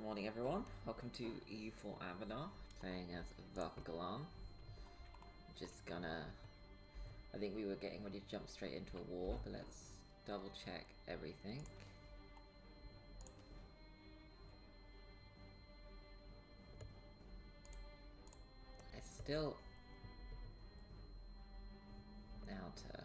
morning everyone, welcome to EU4 Anbennar, playing as Verkal Gulan. Just gonna... I think we were getting ready to jump straight into a war, but let's double check everything. It's still... now to...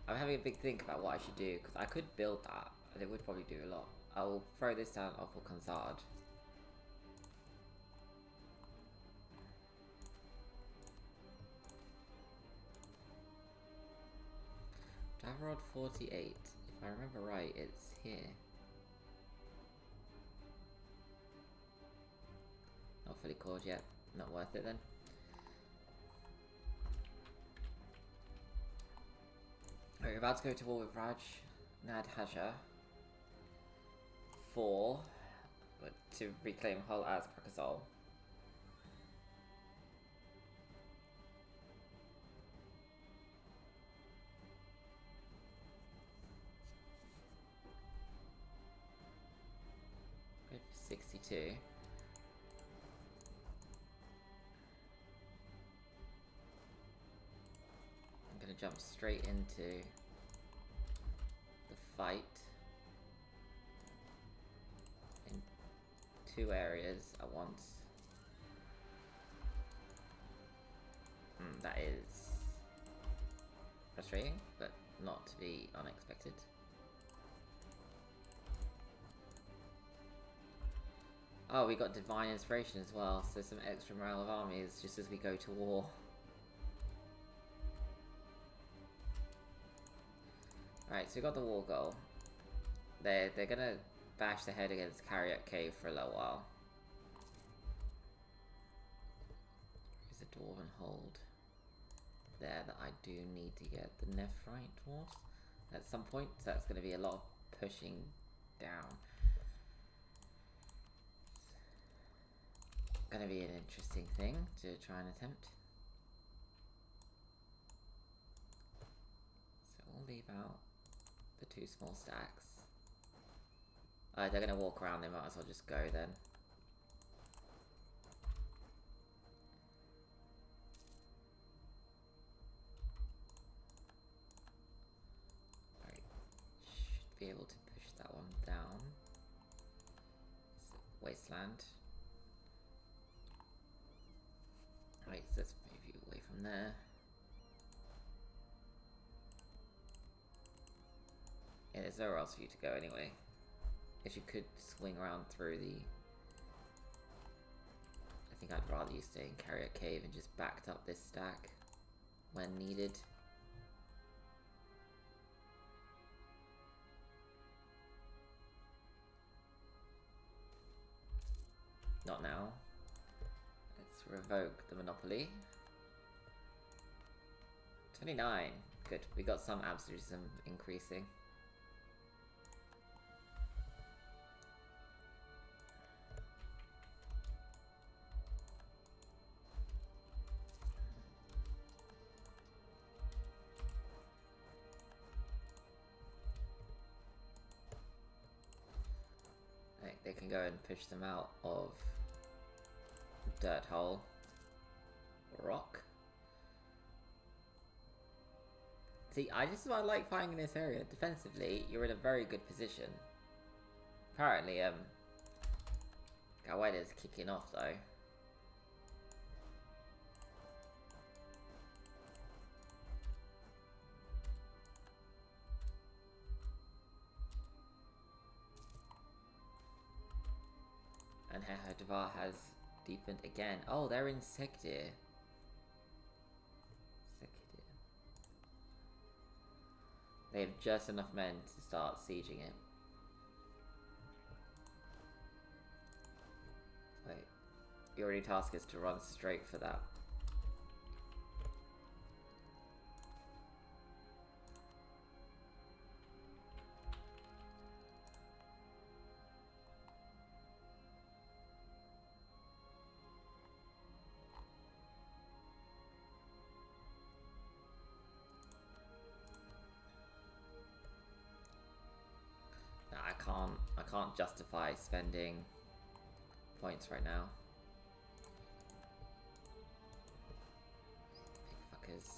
I'm having a big think about what I should do, because I could build that, and it would probably do a lot. I'll throw this down off for Consard. Davrod 48, if I remember right, it's here. Not fully called yet, not worth it then. We're about to go to war with Raj Nadhaja 4 to reclaim Hull as Prakazol. Go for 62. I'm gonna jump straight into the fight in two areas at once. That is frustrating, but not to be unexpected. Oh, we got Divine Inspiration as well, so some extra morale of armies just as we go to war. Alright, so we got the war goal. They're gonna bash their head against Carriot Cave for a little while. There's a Dwarven Hold there that I do need to get the Nephrite Dwarfs at some point, so that's gonna be a lot of pushing down. Gonna be an interesting thing to try and attempt. So we'll leave out the two small stacks. They're gonna walk around, they might as well just go then. Alright, should be able to push that one down. Wasteland. Right, so let's move you away from there. Yeah, there's nowhere else for you to go anyway. If you could swing around through the... I think I'd rather you stay in Carrier Cave and just backed up this stack when needed. Not now. Let's revoke the monopoly. 29. Good. We got some absolutism increasing. They can go and push them out of Dirt Hole. Rock. See, this is why I like fighting in this area. Defensively, you're in a very good position. Apparently, Gawaita's kicking off though. And Devar has deepened again. Oh, they're in Sekdir. They have just enough men to start sieging it. Wait, your only task is to run straight for that. can't justify spending points right now. Big fuckers.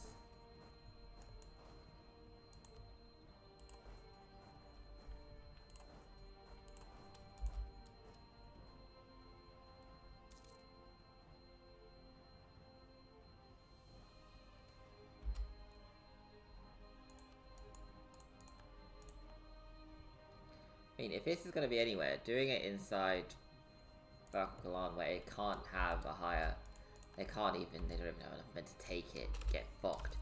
I mean, if this is going to be anywhere, doing it inside Verkal where it can't have a higher... they don't even have enough men to take it, get fucked.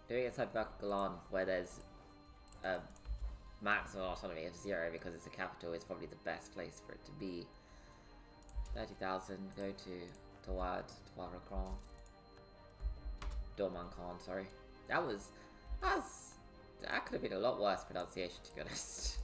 Doing it inside Verkal where there's maximum autonomy of 0 because it's a capital is probably the best place for it to be. 30,000, go to Tawad, Tawad Dorman Khan, sorry. That could have been a lot worse pronunciation, to be honest.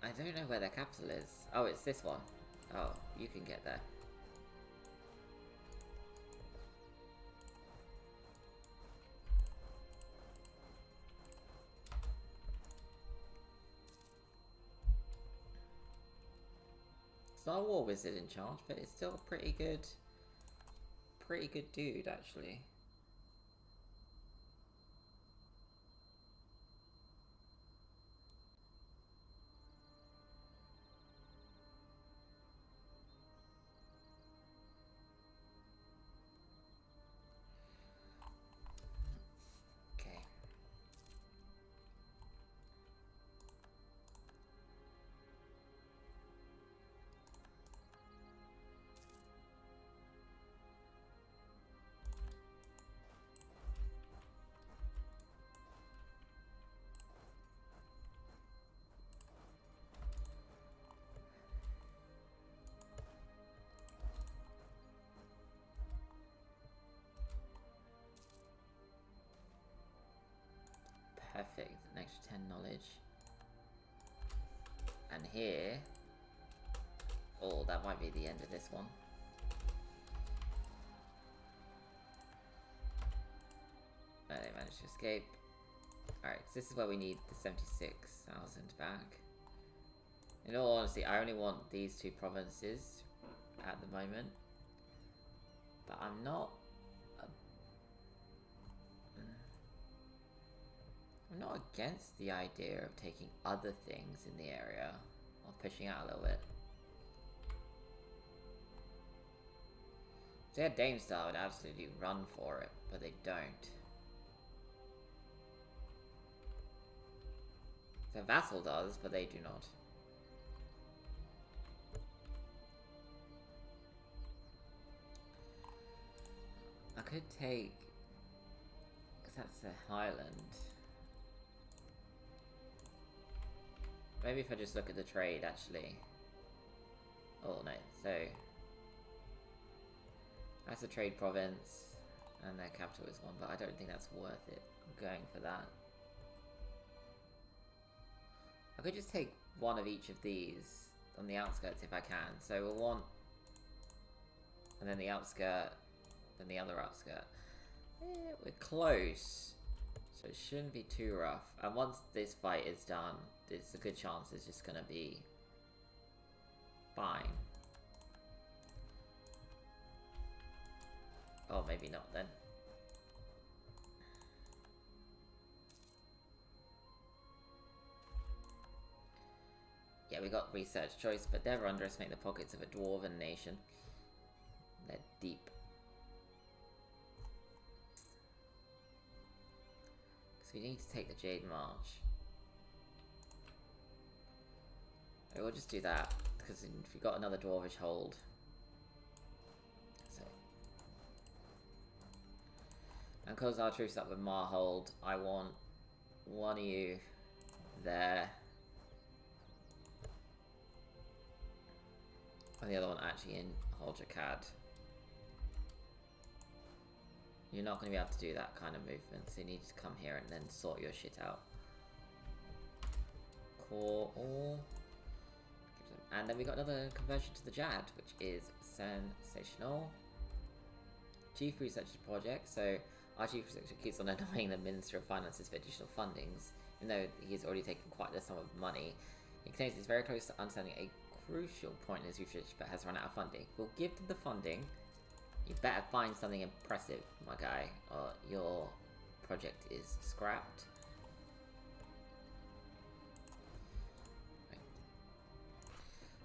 I don't know where their capital is. Oh, it's this one. Oh, you can get there. It's not a war wizard in charge, but it's still a pretty good dude, actually. Perfect, an extra 10 knowledge. And here... oh, that might be the end of this one. They managed to escape. Alright, so this is where we need the 76,000 back. In all honesty, I only want these two provinces at the moment. But I'm not against the idea of taking other things in the area, or pushing out a little bit. If they had Damestar, I would absolutely run for it, but they don't. Their vassal does, but they do not. I could take... because that's the Highland. Maybe if I just look at the trade, actually. Oh, no. So... that's a trade province. And their capital is one, but I don't think that's worth it. I'm going for that. I could just take one of each of these on the outskirts if I can. So we'll want... and then the outskirt, then the other outskirt. We're close. So it shouldn't be too rough. And once this fight is done, there's a good chance it's just going to be fine. Oh, maybe not then. Yeah, we got research choice, but never underestimate the pockets of a dwarven nation. They're deep. So we need to take the Jade March. Okay, we'll just do that, because if we've got another dwarvish hold. So. And because our truce up with Marhold, I want one of you there. And the other one actually in Holjakad. You're not going to be able to do that kind of movement, so you need to come here and then sort your shit out. Core all. And then we got another conversion to the JAD, which is sensational. Chief Researcher Project, so our Chief Researcher keeps on annoying the Minister of Finances for additional fundings, even though he's already taken quite a sum of money. He claims he's very close to understanding a crucial point in his research, but has run out of funding. We'll give them the funding. You better find something impressive, my guy, or your project is scrapped. Right.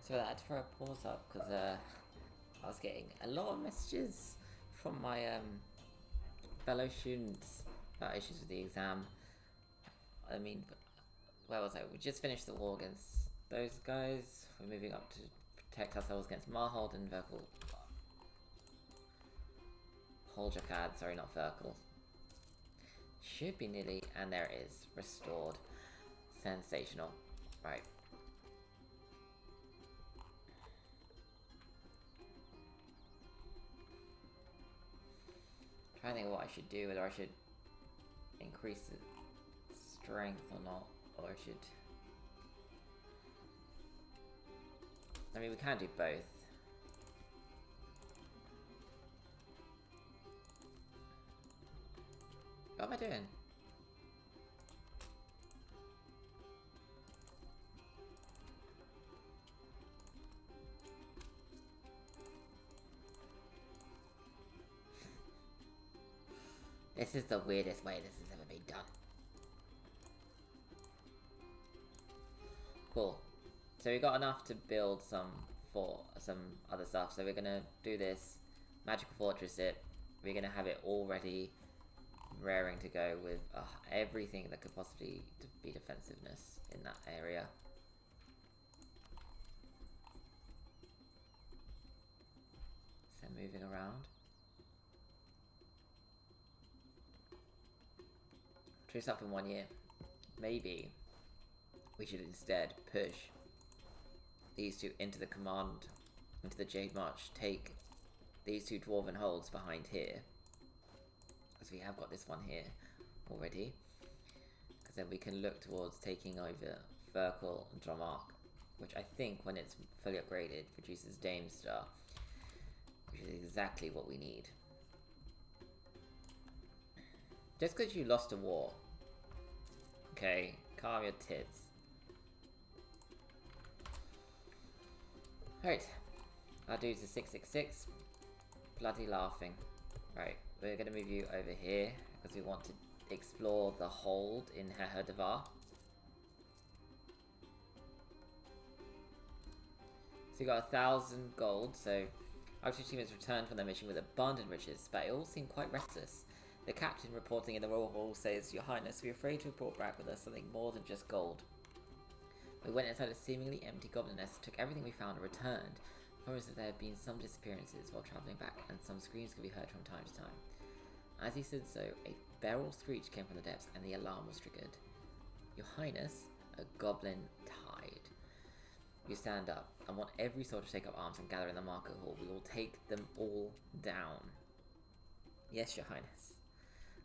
So I had to throw a pause up because I was getting a lot of messages from my fellow students about issues with the exam. I mean, where was I? We just finished the war against those guys. We're moving up to protect ourselves against Marhold and Verkal. Holjakad, sorry, not Verkal. Should be nearly, and there it is. Restored. Sensational. Right. Trying to think of what I should do, whether I should increase the strength or not, or I should... I mean, we can do both. What am I doing? This is the weirdest way this has ever been done. Cool. So we got enough to build some other stuff. So we're gonna do this magical fortress it. We're gonna have it all ready, raring to go with everything that could possibly be defensiveness in that area. So moving around. Truce up in 1 year. Maybe we should instead push these two into the command, into the Jade March, take these two dwarven holds behind here, because we have got this one here already, because then we can look towards taking over Verkal and Dromark, which I think when it's fully upgraded produces Dame Star, which is exactly what we need. Just because you lost a war, okay, calm your tits. Right, our dudes are 666. Bloody laughing. Right, we're going to move you over here because we want to explore the hold in Heherdevar. So we got 1,000 gold, so our two team has returned from their mission with abundant riches, but it all seemed quite restless. The captain reporting in the royal hall says, "Your Highness, we are afraid to have brought back with us something more than just gold." We went inside a seemingly empty goblin nest, took everything we found and returned. Promised that there had been some disappearances while travelling back, and some screams could be heard from time to time. As he said so, a feral screech came from the depths, and the alarm was triggered. "Your Highness, a goblin tide." You stand up. I want every soldier to take up arms and gather in the market hall. We will take them all down. "Yes, Your Highness."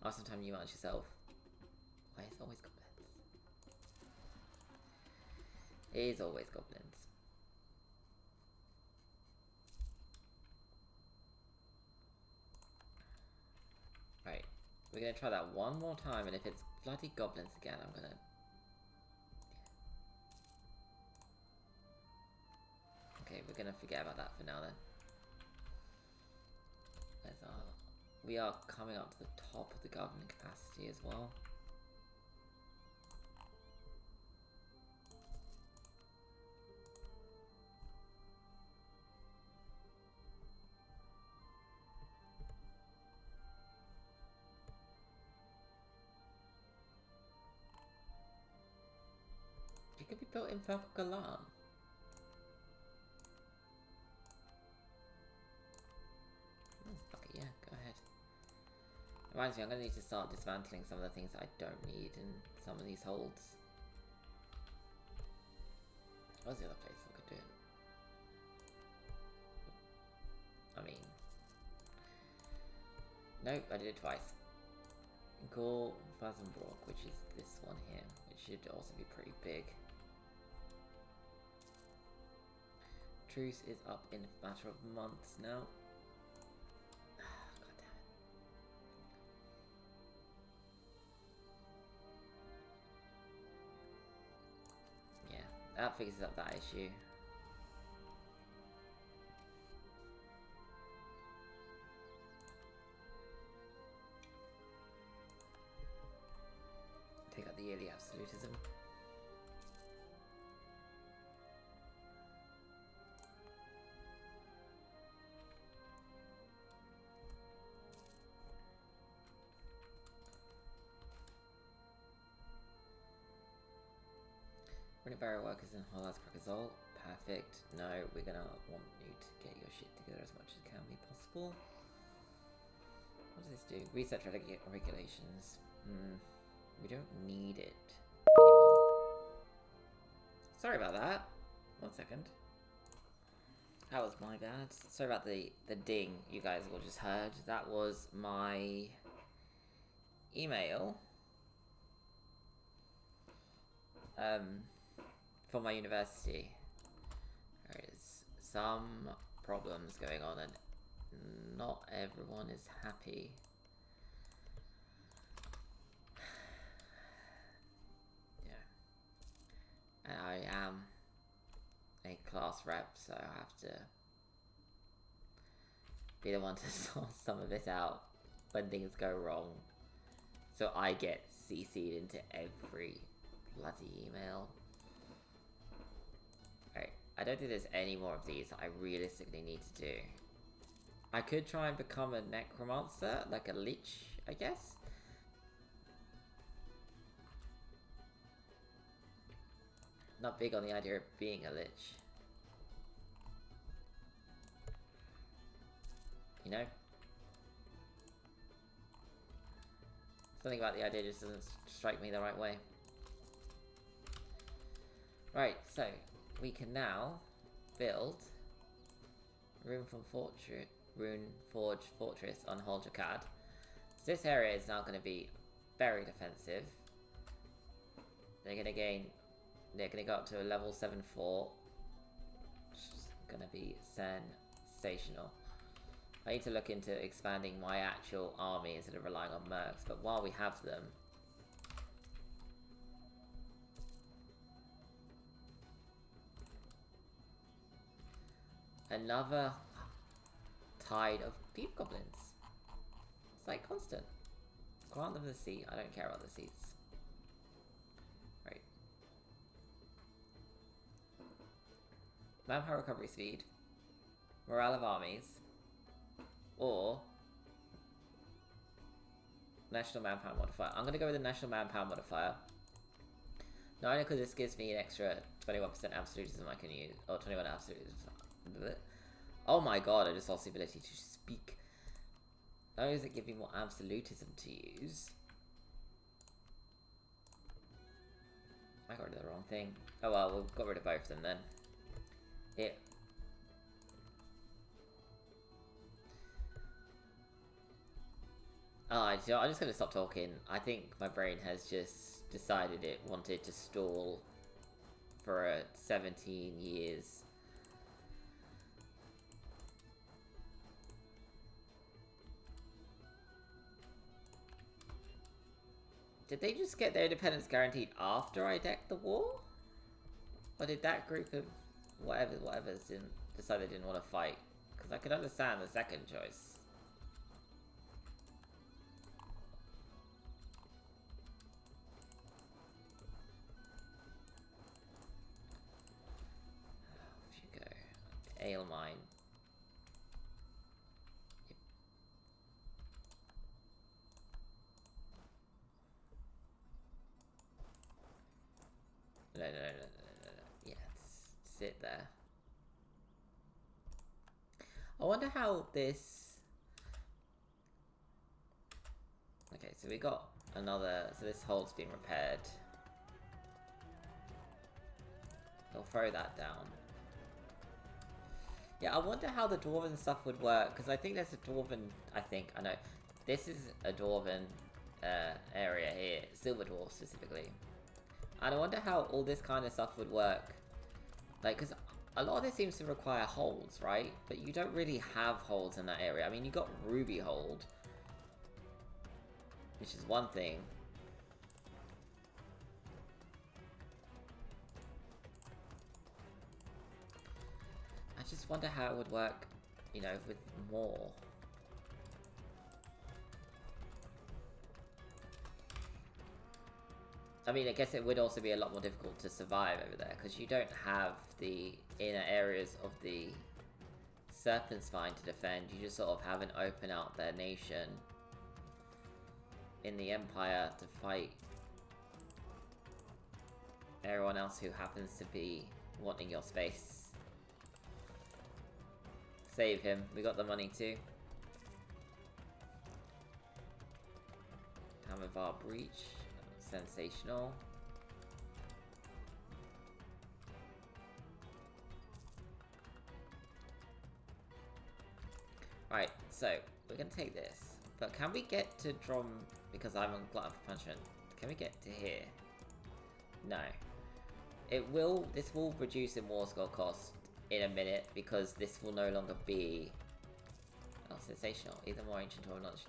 After some time you ask yourself, why is it always goblins? It is always goblins. Right, we're gonna try that one more time, and if it's bloody goblins again, I'm gonna... Okay, we're gonna forget about that for now then. There's our... We are coming up to the top of the goblin capacity as well. It could be built in Verkal. Fuck it, yeah, go ahead. Reminds me, I'm gonna need to start dismantling some of the things that I don't need in some of these holds. Where's the other place I could do it? I mean... Nope, I did it twice. Gaul Vazenbrock, which is this one here, which should also be pretty big. Truce is up in a matter of months now. God damn it. Yeah, that fixes up that issue. Take out the yearly absolutism. Running barrier workers in Holas Krakazol. Perfect. No, we're gonna want you to get your shit together as much as can be possible. What does this do? Reset regulations. We don't need it anymore. Sorry about that. 1 second. That was my bad. Sorry about the ding you guys all just heard. That was my email. For my university. There is some problems going on and not everyone is happy. Yeah. And I am a class rep, so I have to be the one to sort some of it out when things go wrong. So I get CC'd into every bloody email. Alright, I don't think there's any more of these that I realistically need to do. I could try and become a necromancer, like a lich, I guess. Not big on the idea of being a lich. You know? Something about the idea just doesn't strike me the right way. Right, so we can now build Runeforge Fortress on Hol Jakad. So this area is now going to be very defensive. They're going to go up to a level 7 fort, which is going to be sensational. I need to look into expanding my actual army instead of relying on mercs, but while we have them, another tide of thief goblins. It's like constant. Grant them the seat. I don't care about the seats. Right. Manpower recovery speed. Morale of armies. Or national manpower modifier. I'm going to go with the national manpower modifier. Not only because this gives me an extra 21% absolutism I can use. Or 21 absolutism. Oh my god, I just lost the ability to speak. Not only does it give me more absolutism to use. I got rid of the wrong thing. Oh well, we'll got rid of both of them then. It. I'm just going to stop talking. I think my brain has just decided it wanted to stall for 17 years. Did they just get their independence guaranteed after I decked the war? Or did that group of whatever's decide they didn't want to fight? Because I could understand the second choice. Off you go. Ale mine. No. Yeah, sit there. I wonder how this... Okay, so we got another... So this hole's been repaired. We'll throw that down. Yeah, I wonder how the dwarven stuff would work, because I think there's a dwarven... I know. This is a dwarven area here, silver dwarf specifically. And I wonder how all this kind of stuff would work. Like, because a lot of this seems to require holds, right? But you don't really have holds in that area. I mean, you got ruby hold, which is one thing. I just wonder how it would work, you know, with more. I mean, I guess it would also be a lot more difficult to survive over there, because you don't have the inner areas of the Serpent Spine to defend. You just sort of have an open out their nation in the Empire to fight everyone else who happens to be wanting your space. Save him. We got the money too. Time of our breach. Sensational. Right, so we're gonna take this. But can we get to Drum, because I'm on Glutton for Punishment, can we get to here? No. This will reduce in war score cost in a minute, because this will no longer be... Oh, sensational. Either more ancient or knowledge.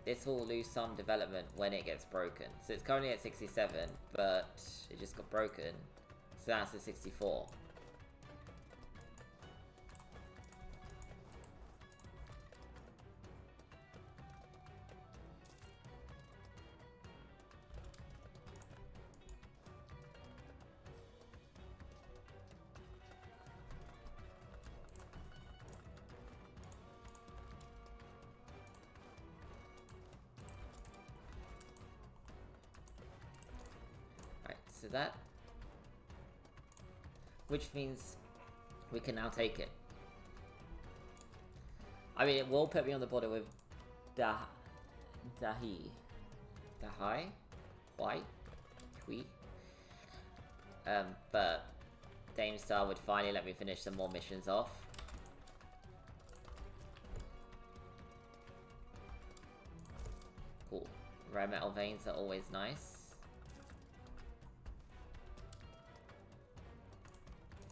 This will lose some development when it gets broken. So it's currently at 67, but it just got broken. So that's at 64. So that, which means we can now take it. I mean, it will put me on the border with Dahai, White, Hui. But Dame Star would finally let me finish some more missions off. Cool. Rare metal veins are always nice.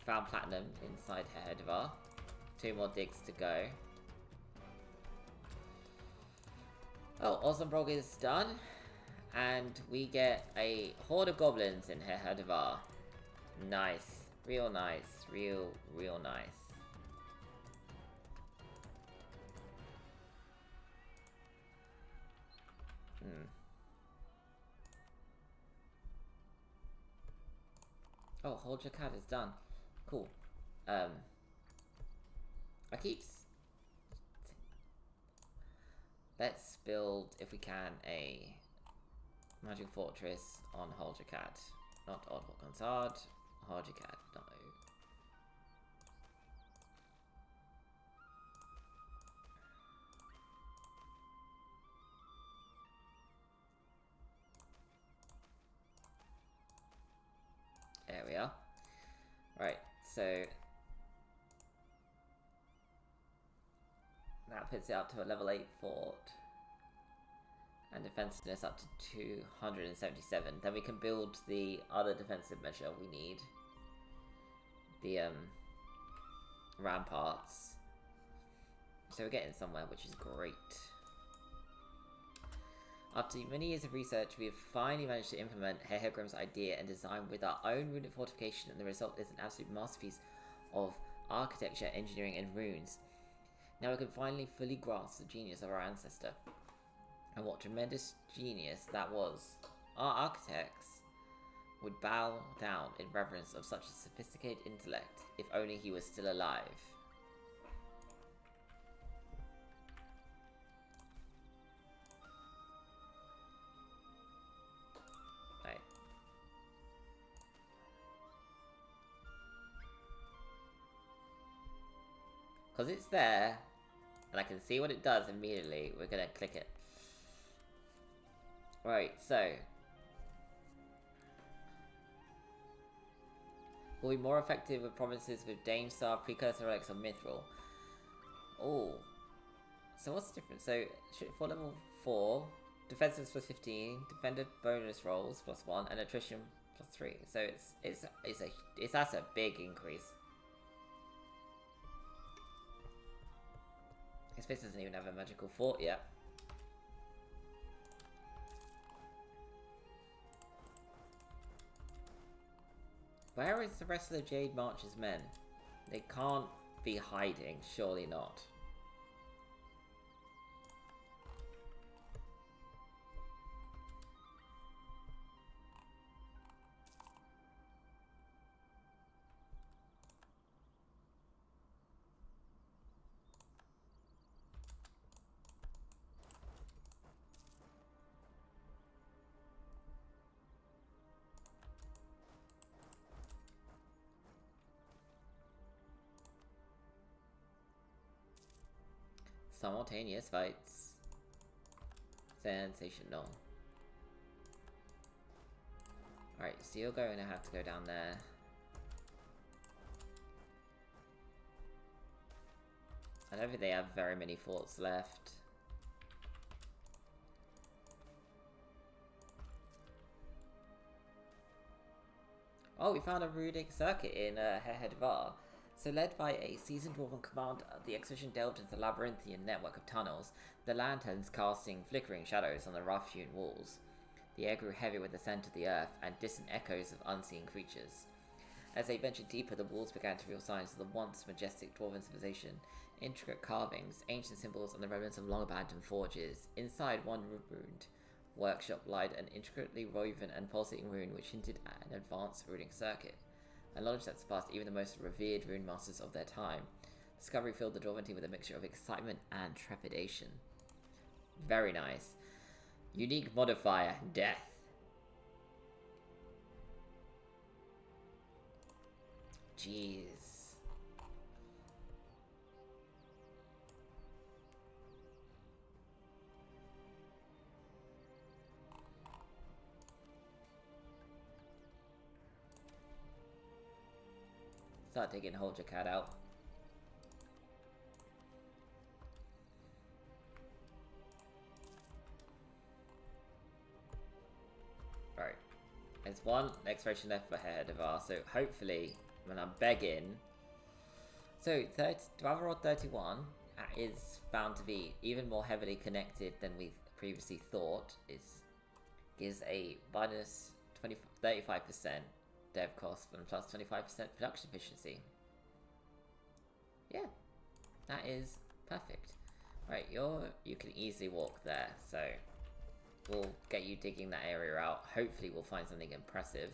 Found platinum inside Herdvar. 2 more digs to go. Oh, Ossenbrog is done. And we get a horde of goblins in Herdvar. Nice. Real nice. Real nice. Oh, Hold Your Cat is done. Cool. I keep... Let's build, if we can, a magic fortress on Hold Your Cat. Not Oddhawk Consard. Hold Your Cat. No. There we are. Right, so that puts it up to a level 8 fort. And defensiveness up to 277. Then we can build the other defensive measure we need. The ramparts. So we're getting somewhere, which is great. After many years of research, we have finally managed to implement Hegrim's idea and design with our own runic fortification, and the result is an absolute masterpiece of architecture, engineering, and runes. Now we can finally fully grasp the genius of our ancestor. And what tremendous genius that was. Our architects would bow down in reverence of such a sophisticated intellect, if only he was still alive. Right. Because it's there, and I can see what it does immediately, we're going to click it. Right, so will be more effective with provinces with Dame Star, Precursor Relics, or Mithril. Oh, So what's the difference? So for level 4, defensive plus 15, defender bonus rolls plus 1, and attrition plus 3. So that's a big increase. His face doesn't even have a magical fort yet. Where is the rest of the Jade March's men? They can't be hiding, surely not. Simultaneous fights. Sensational. Alright, so you're going to have to go down there. I don't think they have very many forts left. Oh, we found a runic circuit in Hehedvar. So led by a seasoned dwarven commander, the expedition delved into the labyrinthian network of tunnels, the lanterns casting flickering shadows on the rough-hewn walls. The air grew heavy with the scent of the earth and distant echoes of unseen creatures. As they ventured deeper, the walls began to reveal signs of the once majestic dwarven civilization, intricate carvings, ancient symbols, and the remnants of long-abandoned forges. Inside one ruined workshop lied an intricately woven and pulsating rune which hinted at an advanced runic circuit. A knowledge that surpassed even the most revered rune masters of their time. Discovery filled the Dwarven team with a mixture of excitement and trepidation. Very nice. Unique modifier, death. Jeez. Start taking Hold Your Cat out. Right. There's one expiration left for Hehedvar, so hopefully, when I'm begging... So, Dwarven 31 is found to be even more heavily connected than we previously thought. It gives a minus 35% dev cost and plus 25% production efficiency. Yeah, that is perfect. Right, you can easily walk there, so we'll get you digging that area out. Hopefully we'll find something impressive.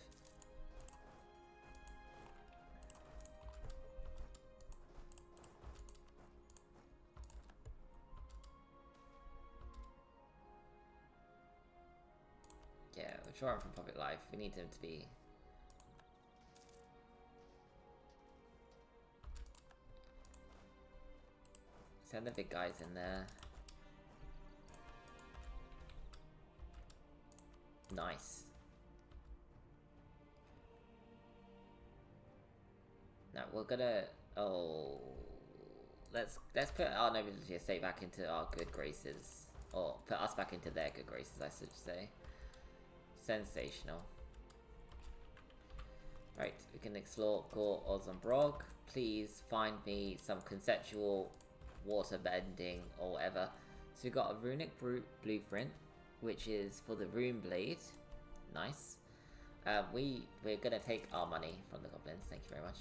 Yeah, we're drawing from public life. We need them to be... Send the big guys in there. Nice. Now we're gonna... Oh... Let's put our nobility estate back into our good graces. Or put us back into their good graces, I should say. Sensational. Right, we can explore Gore Ozambrog. Please find me some conceptual water bending or whatever. So we've got a runic blueprint, which is for the rune blade. Nice. We're gonna take our money from the goblins. Thank you very much.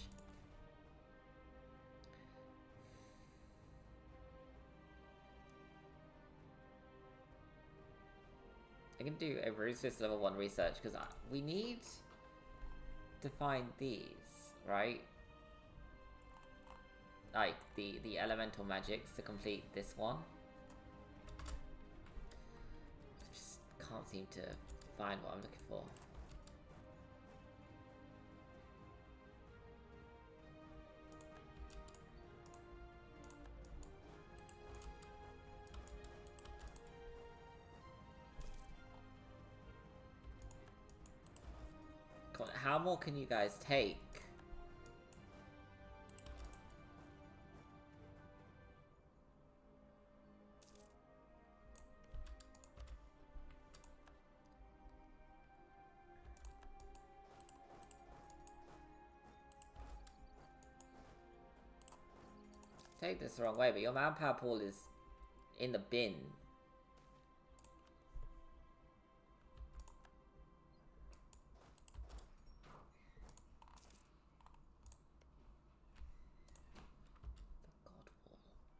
I can do a Ruthless level 1 research because we need to find these, right? Like the elemental magics to complete this one. I just can't seem to find what I'm looking for. Come on, how more can you guys take? take this the wrong way, but your manpower pool is in the bin. The God Wall.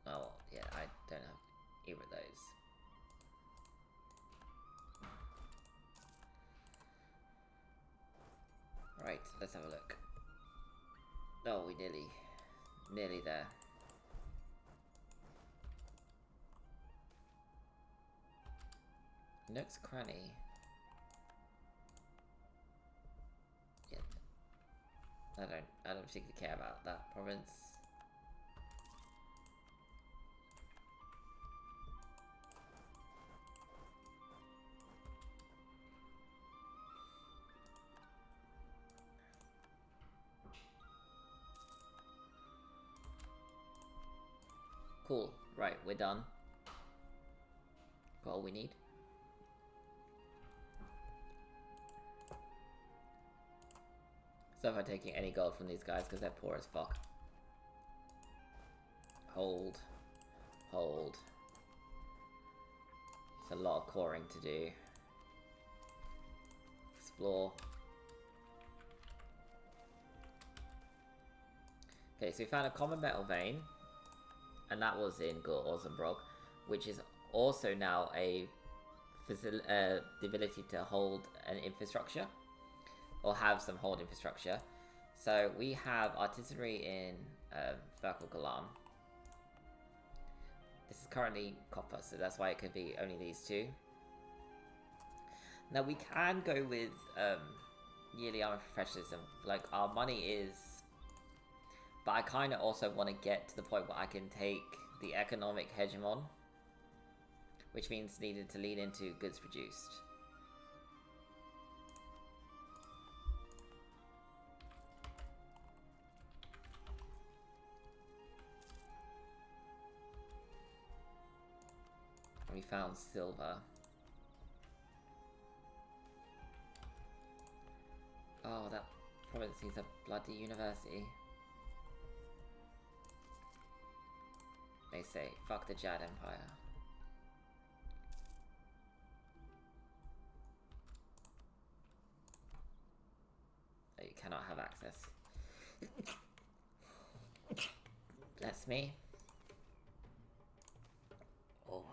Oh, yeah, I don't have either of those. Right, let's have a look. Oh, we nearly there. Nook's Cranny. Yeah. I don't particularly care about that province. Cool. Right, we're done. Got all we need. So if I'm taking any gold from these guys because they're poor as fuck. Hold. Hold. It's a lot of coring to do. Explore. Okay, so we found a common metal vein. And that was in Orzenbrog, which is also now the ability to hold an infrastructure, or have some hold infrastructure. So we have artillery in Verkal. This is currently copper, so that's why it could be only these two. Now we can go with yearly armor professionalism. Like, our money is... But I kind of also want to get to the point where I can take the economic hegemon, which means needed to lean into goods produced. And we found silver. Oh, that province needs a bloody university. They say, fuck the Jad Empire. Oh, you cannot have access. Bless me. Oh.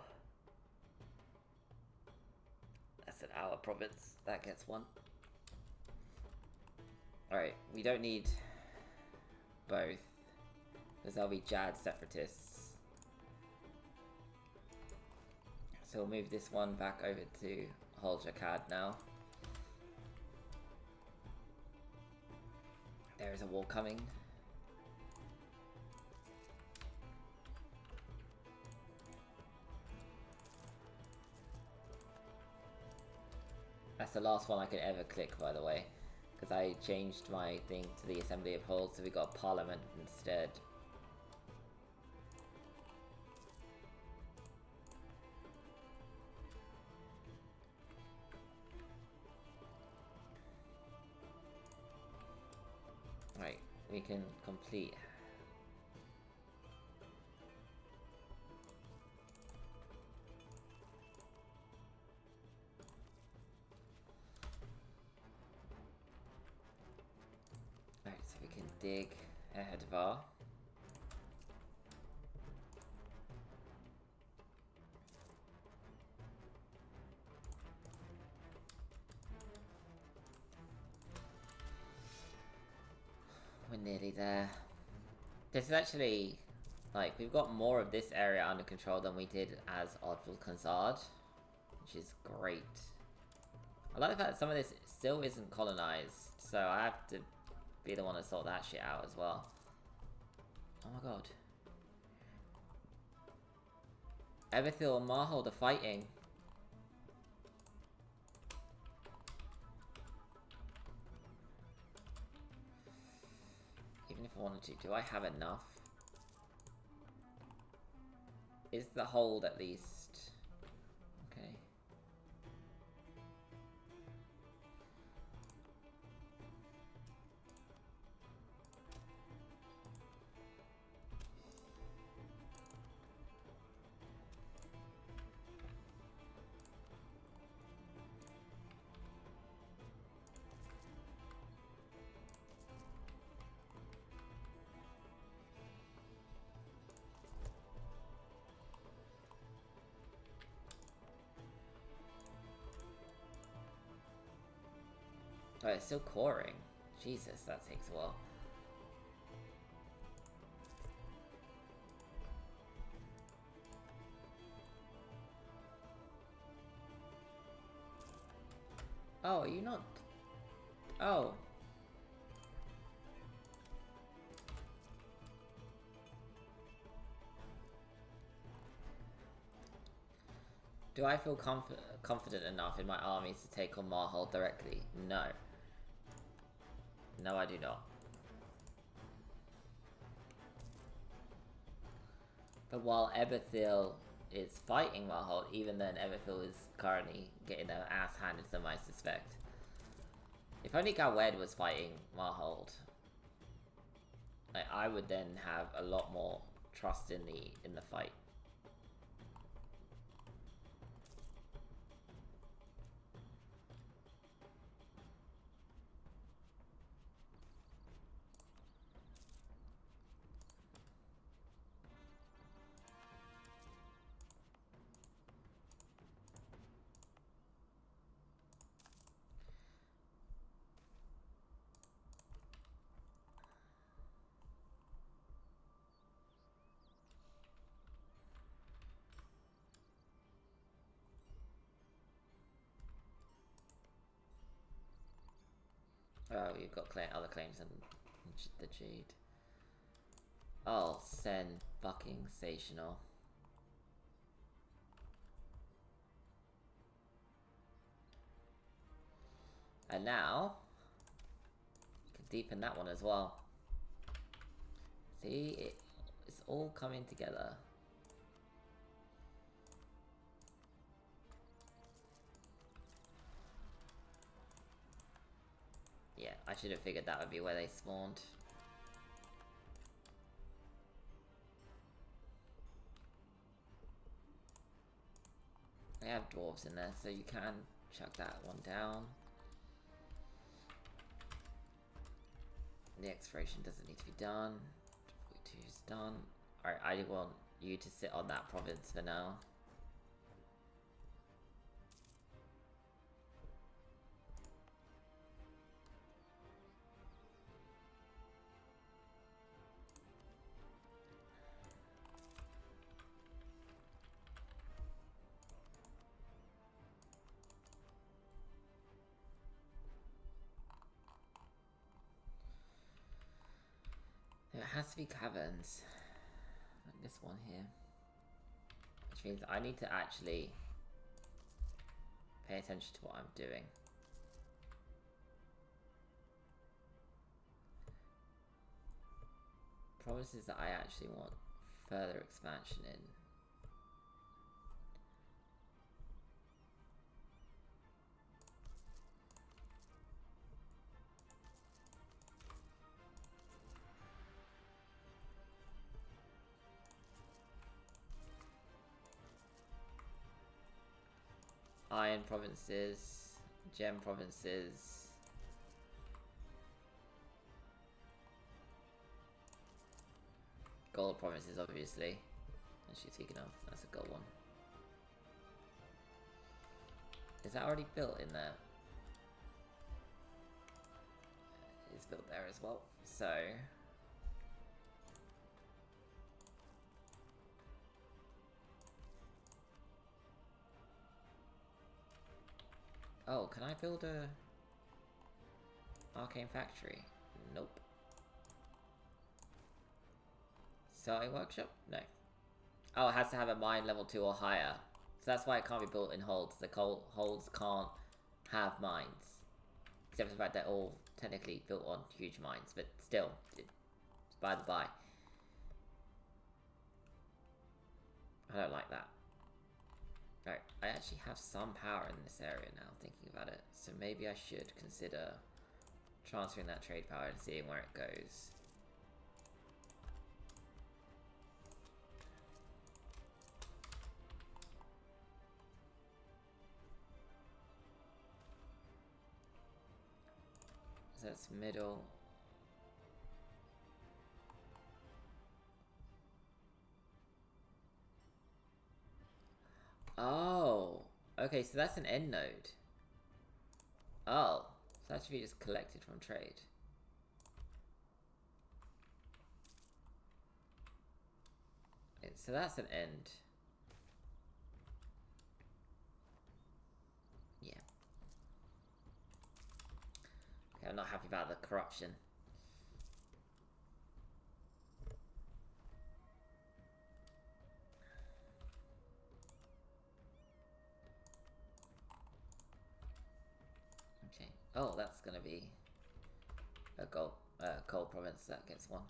That's an hour province. That gets one. Alright, we don't need both. Because there'll be Jad separatists. So we'll move this one back over to Holjakad now. There is a war coming. That's the last one I could ever click, by the way. Because I changed my thing to the Assembly of Hold, so we got Parliament instead. Right, we can complete. Right, so we can dig Ehedvar. We're nearly there. This is actually, like, we've got more of this area under control than we did as Oddville Khazard, which is great. I like the fact that some of this still isn't colonized, so I have to be the one to sort that shit out as well. Oh my god. Everthil and Marhold are fighting. Even if I wanted to, do I have enough? Is the hold at least... Okay. Oh, it's still coring. Jesus, that takes a while. Oh, are you not? Oh. Do I feel confident enough in my armies to take on Marhold directly? No. No, I do not. But while Eberthil is fighting Marhold, even then Eberthil is currently getting their ass handed to them, I suspect. If only Galwed was fighting Marhold, I would then have a lot more trust in the fight. Oh, you've got other claims on the Jade. Oh, sensational. And now, you can deepen that one as well. See, it's all coming together. Yeah, I should have figured that would be where they spawned. They have dwarves in there, so you can chuck that one down. The exploration doesn't need to be done. 42 is done. Alright, I want you to sit on that province for now. It has to be caverns. Like this one here. Which means I need to actually pay attention to what I'm doing. Provinces that I actually want further expansion in. Iron provinces, gem provinces. Gold provinces, obviously. Actually, speaking of, that's a gold one. Is that already built in there? It's built there as well. So... Oh, can I build a arcane factory? Nope. Starting workshop? No. Oh, it has to have a mine level 2 or higher. So that's why it can't be built in holds. The holds can't have mines. Except for the fact they're all technically built on huge mines, but still, it's by the by. I don't like that. Right, I actually have some power in this area now, thinking about it. So maybe I should consider transferring that trade power and seeing where it goes. So that's middle. Oh, okay, so that's an end node. Oh, So that should be just collected from trade. So that's an end. Yeah. Okay, I'm not happy about the corruption. Okay. Oh, that's gonna be a coal province that gets one.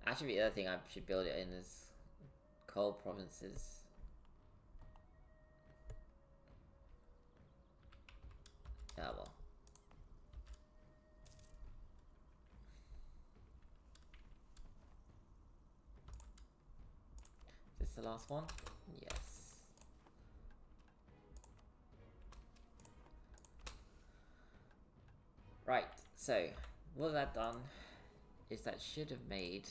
Actually, the other thing I should build it in is coal provinces. Ah, well. Is this the last one? Yes. Right, so what I've done is that should have made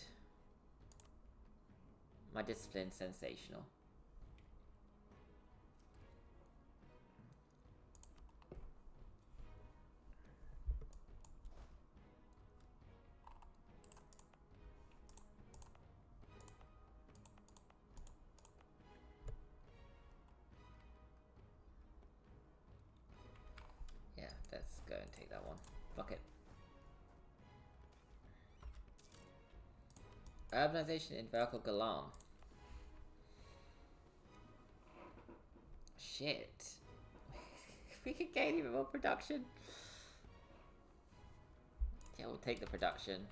my discipline sensational. Yeah, let's go and take that one. Fuck it. Urbanization in Verkal Gulan. Shit. We could gain even more production. Yeah, we'll take the production.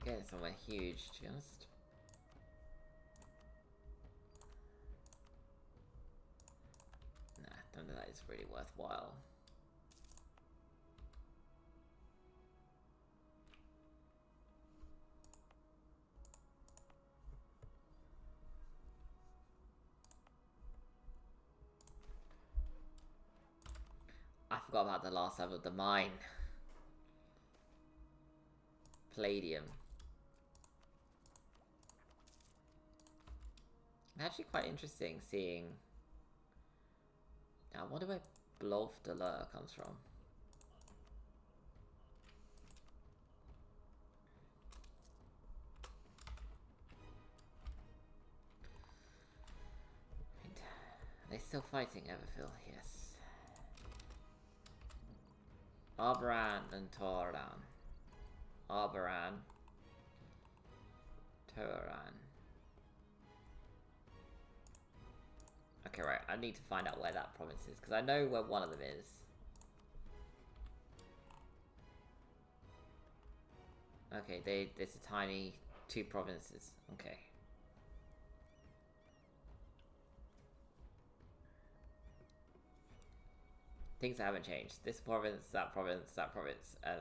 Getting somewhere huge, to be honest. Nah, none of that is really worthwhile. I forgot about the last level of the mine. Palladium. Actually quite interesting seeing... Now, I wonder where Blof de l'Ur comes from. Are they still fighting Everfill? Yes. Arbaran and Toran. Arbaran. Toran. Okay, right. I need to find out where that province is, because I know where one of them is. Okay, there's a tiny 2 provinces. Okay. Things haven't changed. This province, that province, and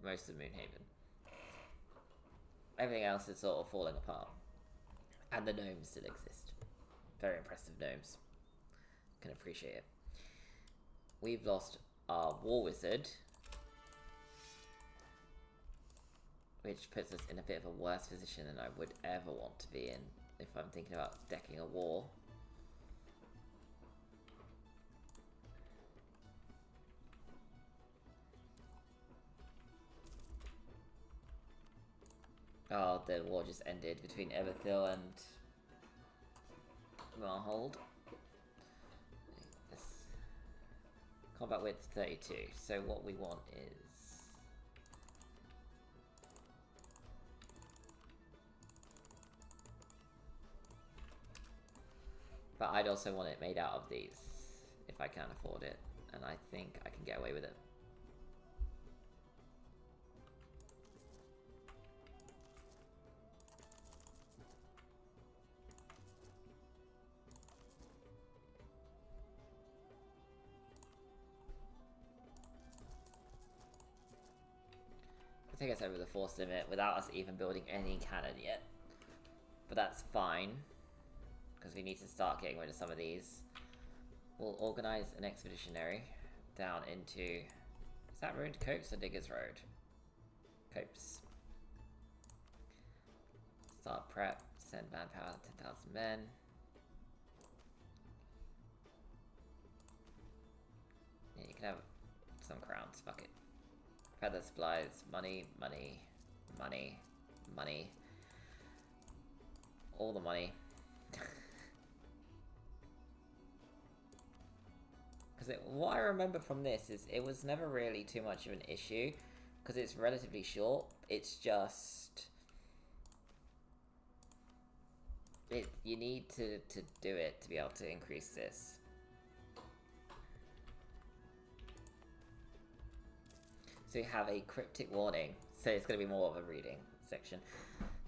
most of Moonhaven. Everything else is sort of falling apart. And the gnomes still exist. Very impressive gnomes. Can appreciate it. We've lost our war wizard, which puts us in a bit of a worse position than I would ever want to be in if I'm thinking about decking a war. Oh, the war just ended between Everthill and Marhold. Combat width 32. So what we want is... But I'd also want it made out of these, if I can afford it. And I think I can get away with it. Take us over the force limit without us even building any cannon yet. But that's fine, because we need to start getting rid of some of these. We'll organise an expeditionary down into... Is that Ruined Copse or Diggers Road? Copse. Start prep, send manpower, 10,000 men. some crowns. Fuck it. Feather supplies. Money, money, money, money. All the money. Because what I remember from this is it was never really too much of an issue. Because it's relatively short. It's just... you need to do it to be able to increase this. So you have a cryptic warning. So it's going to be more of a reading section.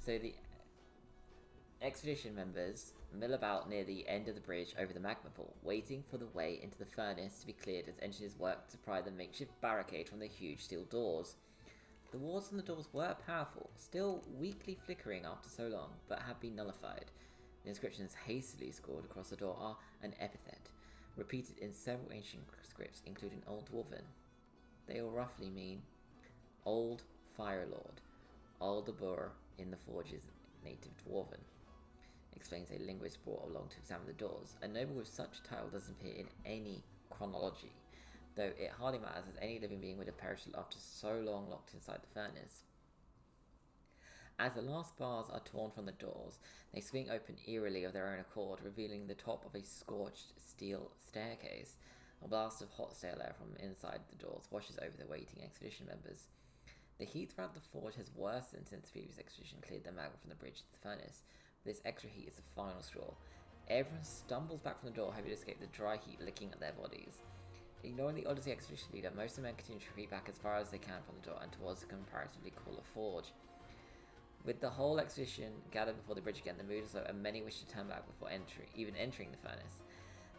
So the expedition members mill about near the end of the bridge over the magma pool, waiting for the way into the furnace to be cleared as engineers work to pry the makeshift barricade from the huge steel doors. The walls on the doors were powerful, still weakly flickering after so long, but have been nullified. The inscriptions hastily scored across the door are an epithet, repeated in several ancient scripts, including Old Dwarven. They all roughly mean Old Fire Lord, Aldabur in the Forge's native Dwarven, explains a linguist brought along to examine the doors. A noble with such a title doesn't appear in any chronology, though it hardly matters as any living being would have perished after so long locked inside the furnace. As the last bars are torn from the doors, they swing open eerily of their own accord, revealing the top of a scorched steel staircase. A blast of hot stale air from inside the doors washes over the waiting expedition members. The heat throughout the forge has worsened since the previous expedition cleared the magma from the bridge to the furnace. This extra heat is the final straw. Everyone stumbles back from the door, hoping to escape the dry heat licking at their bodies. Ignoring the Odyssey expedition leader, most of the men continue to retreat back as far as they can from the door and towards the comparatively cooler forge. With the whole expedition gathered before the bridge again, the mood is low, and many wish to turn back before even entering the furnace.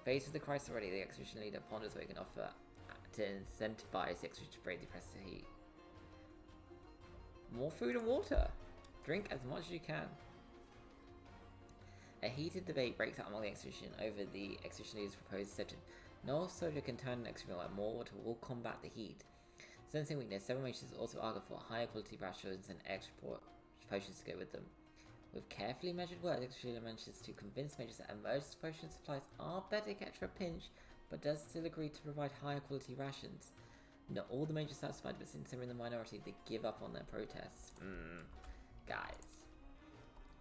Faced with the crisis already, the expedition leader ponders what he can offer to incentivize the expedition to brave the oppressive heat. More food and water! Drink as much as you can. A heated debate breaks out among the expedition over the expedition leader's proposed deception. No soldier can turn an experiment where more water will combat the heat. Sensing weakness, several mages also argue for higher quality rations and extra potions to go with them. With carefully measured words, Extra manages to convince mages that emergency potion supplies are better kept for a pinch, but does still agree to provide higher quality rations. Not all the mages satisfied, but since they're in the minority, they give up on their protests. Guys,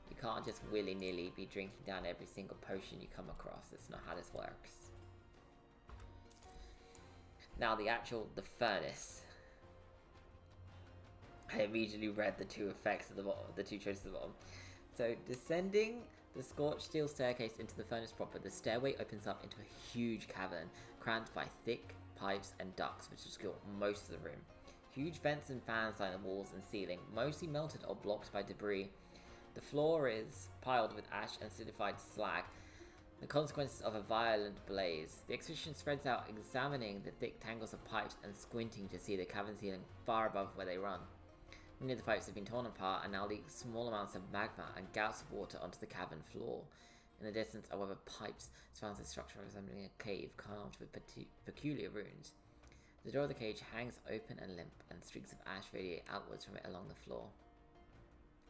you can't just willy-nilly be drinking down every single potion you come across. That's not how this works. Now the furnace. I immediately read the two effects at the bottom, the two choices at the bottom. So, descending the scorched steel staircase into the furnace proper, the stairway opens up into a huge cavern, crammed by thick pipes and ducts, which obscure most of the room. Huge vents and fans line the walls and ceiling, mostly melted or blocked by debris. The floor is piled with ash and solidified slag, the consequences of a violent blaze. The expedition spreads out, examining the thick tangles of pipes and squinting to see the cavern ceiling far above where they run. Many of the pipes have been torn apart and now leak small amounts of magma and gouts of water onto the cavern floor. In the distance are web pipes surrounds the structure resembling a cave carved with peculiar runes. The door of the cage hangs open and limp, and streaks of ash radiate outwards from it along the floor.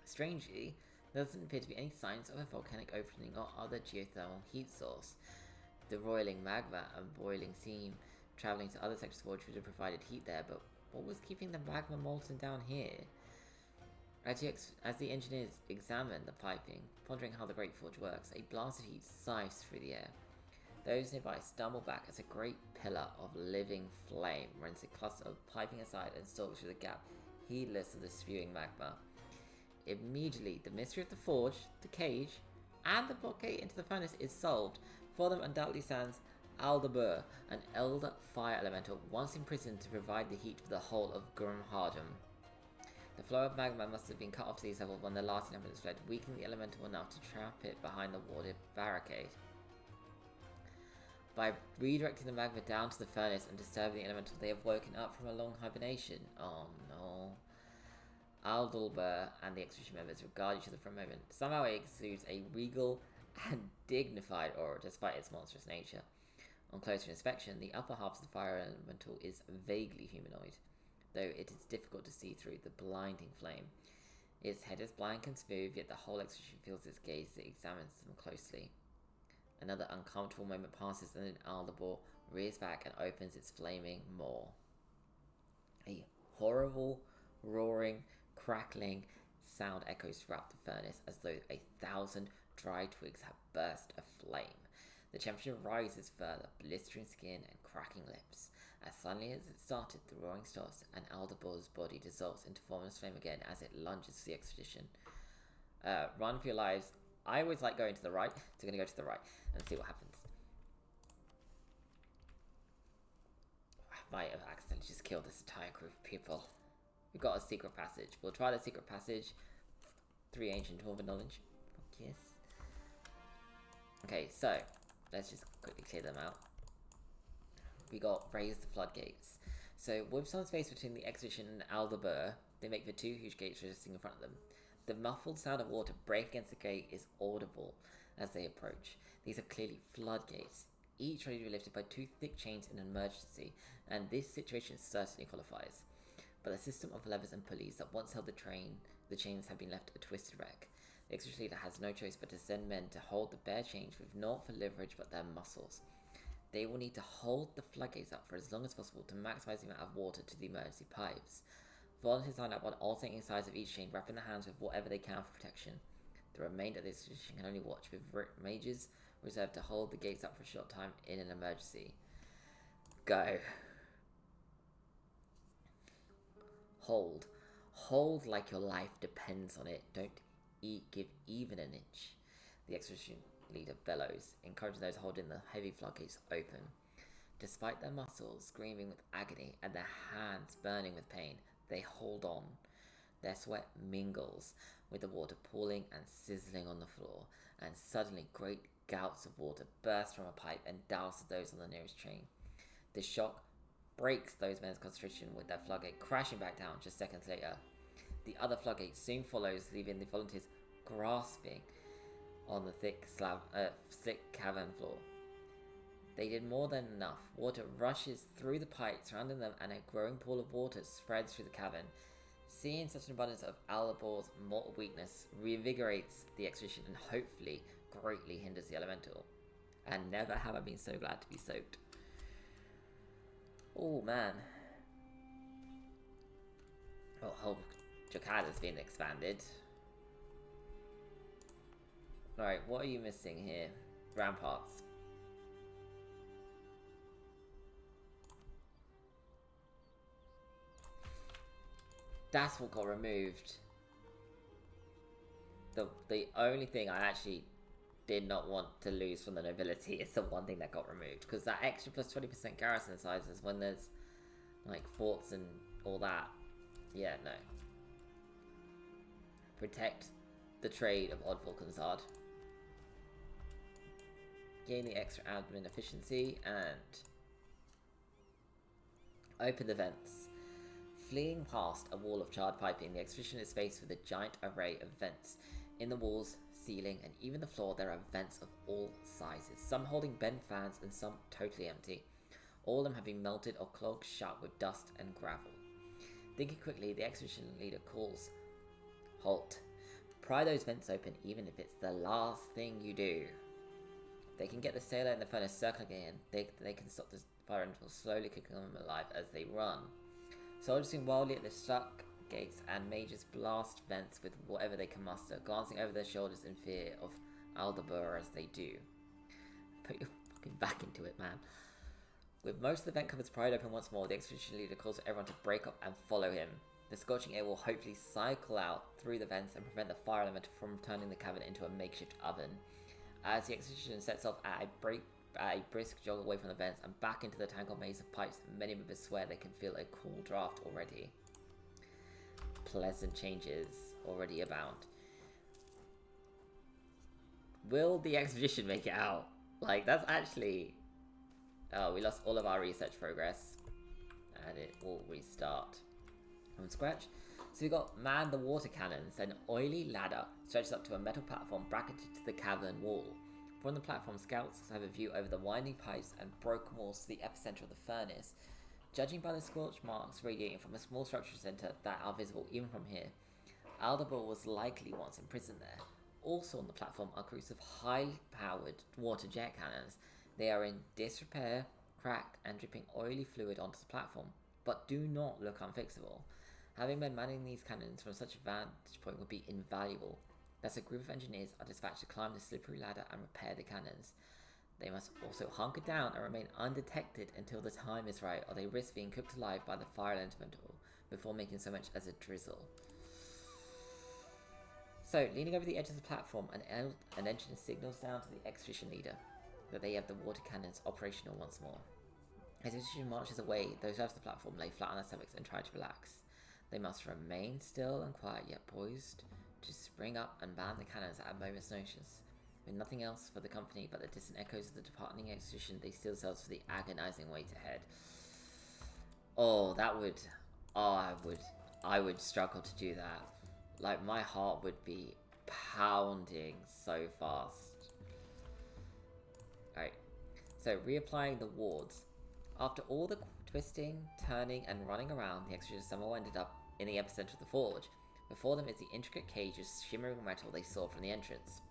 Strangely, there doesn't appear to be any signs of a volcanic opening or other geothermal heat source. The roiling magma and boiling steam travelling to other sections of the forge would have provided heat there, but what was keeping the magma molten down here? As the engineers examine the piping, pondering how the great forge works, a blast of heat sifes through the air. Those nearby stumble back as a great pillar of living flame rends a cluster of piping aside and stalks through the gap, heedless of the spewing magma. Immediately, the mystery of the forge, the cage, and the blockade into the furnace is solved. For them undoubtedly stands Aldabur, an elder fire elemental once imprisoned to provide the heat for the whole of Gurmhardum. The flow of magma must have been cut off to sea level when the last inhabitants fled, weakening the elemental enough to trap it behind the warded barricade. By redirecting the magma down to the furnace and disturbing the elemental, they have woken up from a long hibernation. Oh no. Aldalbur and the expedition members regard each other for a moment. Somehow it exudes a regal and dignified aura despite its monstrous nature. On closer inspection, the upper half of the fire elemental is vaguely humanoid, though it is difficult to see through the blinding flame. Its head is blank and smooth, yet the whole expedition feels its gaze as it examines them closely. Another uncomfortable moment passes, and then Aldabur rears back and opens its flaming maw. A horrible, roaring, crackling sound echoes throughout the furnace as though 1,000 dry twigs have burst aflame. The temperature rises further, blistering skin and cracking lips. As suddenly as it started, the roaring stops, and Aldebor's body dissolves into formless flame again as it lunges for the expedition. Run for your lives. I always like going to the right, so I'm going to go to the right and see what happens. I might have accidentally just killed this entire group of people. We've got a secret passage. We'll try the secret passage. 3 ancient dwarven knowledge. Fuck yes. Okay, so let's just quickly clear them out. We got raise the floodgates. So with some space between the expedition and Aldebur, they make the 2 huge gates resisting in front of them. The muffled sound of water break against the gate is audible as they approach. These are clearly floodgates, each ready to be lifted by 2 thick chains in an emergency, and this situation certainly qualifies. But the system of levers and pulleys that once held the chains have been left a twisted wreck. The expedition leader has no choice but to send men to hold the bare chains with naught for leverage but their muscles. They will need to hold the floodgates up for as long as possible to maximize the amount of water to the emergency pipes. Volunteers line up on alternating sides of each chain, wrapping their hands with whatever they can for protection. The remainder of the expedition can only watch, with mages reserved to hold the gates up for a short time in an emergency. Go. Hold. Hold like your life depends on it. Don't give even an inch. The expedition leader bellows, encouraging those holding the heavy floodgates open. Despite their muscles screaming with agony and their hands burning with pain, they hold on. Their sweat mingles with the water pooling and sizzling on the floor, and suddenly great gouts of water burst from a pipe and douse those on the nearest chain. The shock breaks those men's concentration, with their floodgate crashing back down just seconds later. The other floodgate soon follows, leaving the volunteers grasping on the thick cavern floor. They did more than enough. Water rushes through the pipe surrounding them, and a growing pool of water spreads through the cavern. Seeing such an abundance of Aldebor's mortal weakness reinvigorates the expedition and hopefully greatly hinders the elemental. And never have I been so glad to be soaked. Oh man. Well, whole Jakad has been expanded. Alright, what are you missing here? Ramparts. That's what got removed. The only thing I actually did not want to lose from the nobility is the one thing that got removed. Because that extra plus 20% garrison sizes when there's like forts and all that. Yeah, no. Protect the trade of Odd Volcansard. Gain the extra admin efficiency and open the vents. Fleeing past a wall of charred piping, the expedition is faced with a giant array of vents. In the walls, ceiling, and even the floor, there are vents of all sizes, some holding bent fans and some totally empty. All of them have been melted or clogged shut with dust and gravel. Thinking quickly, the expedition leader calls, "Halt. Pry those vents open, even if it's the last thing you do." They can get the sailor and the furnace circling again. They can stop the fire until slowly kicking them alive as they run. Soldiers swing wildly at the stuck gates, and mages blast vents with whatever they can muster, glancing over their shoulders in fear of Aldebur as they do. Put your fucking back into it, man. With most of the vent cupboards pried open once more, the expedition leader calls for everyone to break up and follow him. The scorching air will hopefully cycle out through the vents and prevent the fire element from turning the cavern into a makeshift oven. As the expedition sets off at a brisk jog away from the vents and back into the tangled maze of pipes, many members swear they can feel a cool draft already. Pleasant changes already abound. Will the expedition make it out? Like, that's actually... Oh, we lost all of our research progress. And it will restart from scratch. So we got man the water cannons. An oily ladder stretches up to a metal platform bracketed to the cavern wall. From the platform, scouts have a view over the winding pipes and broken walls to the epicenter of the furnace. Judging by the scorch marks radiating from a small structure center that are visible even from here, Aldebur was likely once imprisoned there. Also on the platform are groups of high-powered water jet cannons. They are in disrepair, cracked, and dripping oily fluid onto the platform. but do not look unfixable. Having men manning these cannons from such a vantage point would be invaluable. Thus, a group of engineers are dispatched to climb the slippery ladder and repair the cannons. They must also hunker down and remain undetected until the time is right, or they risk being cooked alive by the fire elemental before making so much as a drizzle. So, leaning over the edge of the platform, an engineer signals down to the expedition leader that they have the water cannons operational once more. As the expedition marches away, those left the platform lay flat on their stomachs and try to relax. They must remain still and quiet, yet poised to spring up and man the cannons at a moment's notice. With nothing else for the company but the distant echoes of the departing expedition, they steel themselves for the agonizing wait ahead. Oh, that would... Oh, I would struggle to do that. Like, my heart would be pounding so fast. Alright, so reapplying the wards. After all the twisting, turning, and running around, the expedition somehow ended up in the epicenter of the forge. Before them is the intricate cage of shimmering metal they saw from the entrance.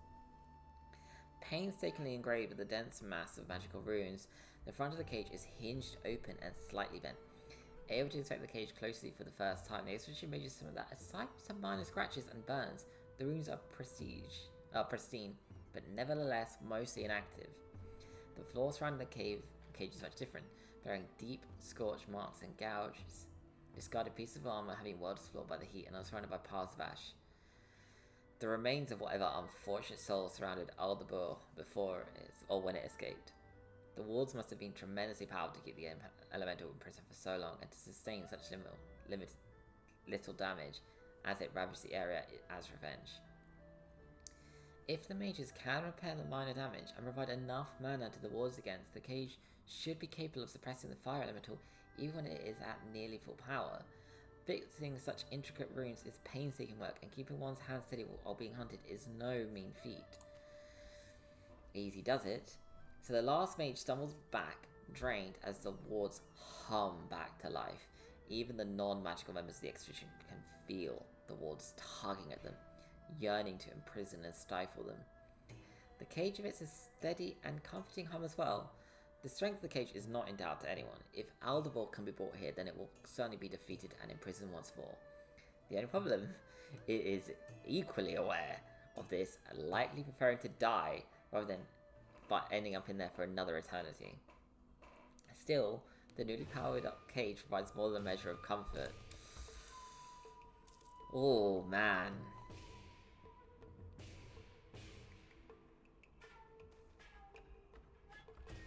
Painstakingly engraved with a dense mass of magical runes, the front of the cage is hinged open and slightly bent. Able to inspect the cage closely for the first time, the expedition measures some of that. Aside from some minor scratches and burns, the runes are pristine, but nevertheless mostly inactive. The floor surrounding the cage is much different, bearing deep scorch marks and gouges. Discarded pieces of armor having welded the floor by the heat and are surrounded by piles of ash. The remains of whatever unfortunate soul surrounded Aldebar when it escaped. The wards must have been tremendously powerful to keep the elemental in prison for so long and to sustain such little damage as it ravaged the area as revenge. If the mages can repair the minor damage and provide enough mana to the wards against, the cage should be capable of suppressing the fire elemental even when it is at nearly full power. Fixing such intricate runes is painstaking work, and keeping one's hands steady while being hunted is no mean feat. Easy does it. So the last mage stumbles back, drained, as the wards hum back to life. Even the non-magical members of the expedition can feel the wards tugging at them, yearning to imprison and stifle them. The cage emits a steady and comforting hum as well. The strength of the cage is not in doubt to anyone. If Aldebar can be brought here, then it will certainly be defeated and imprisoned once more. The only problem, it is equally aware of this, likely preferring to die rather than ending up in there for another eternity. Still, the newly powered up cage provides more than a measure of comfort. Oh man.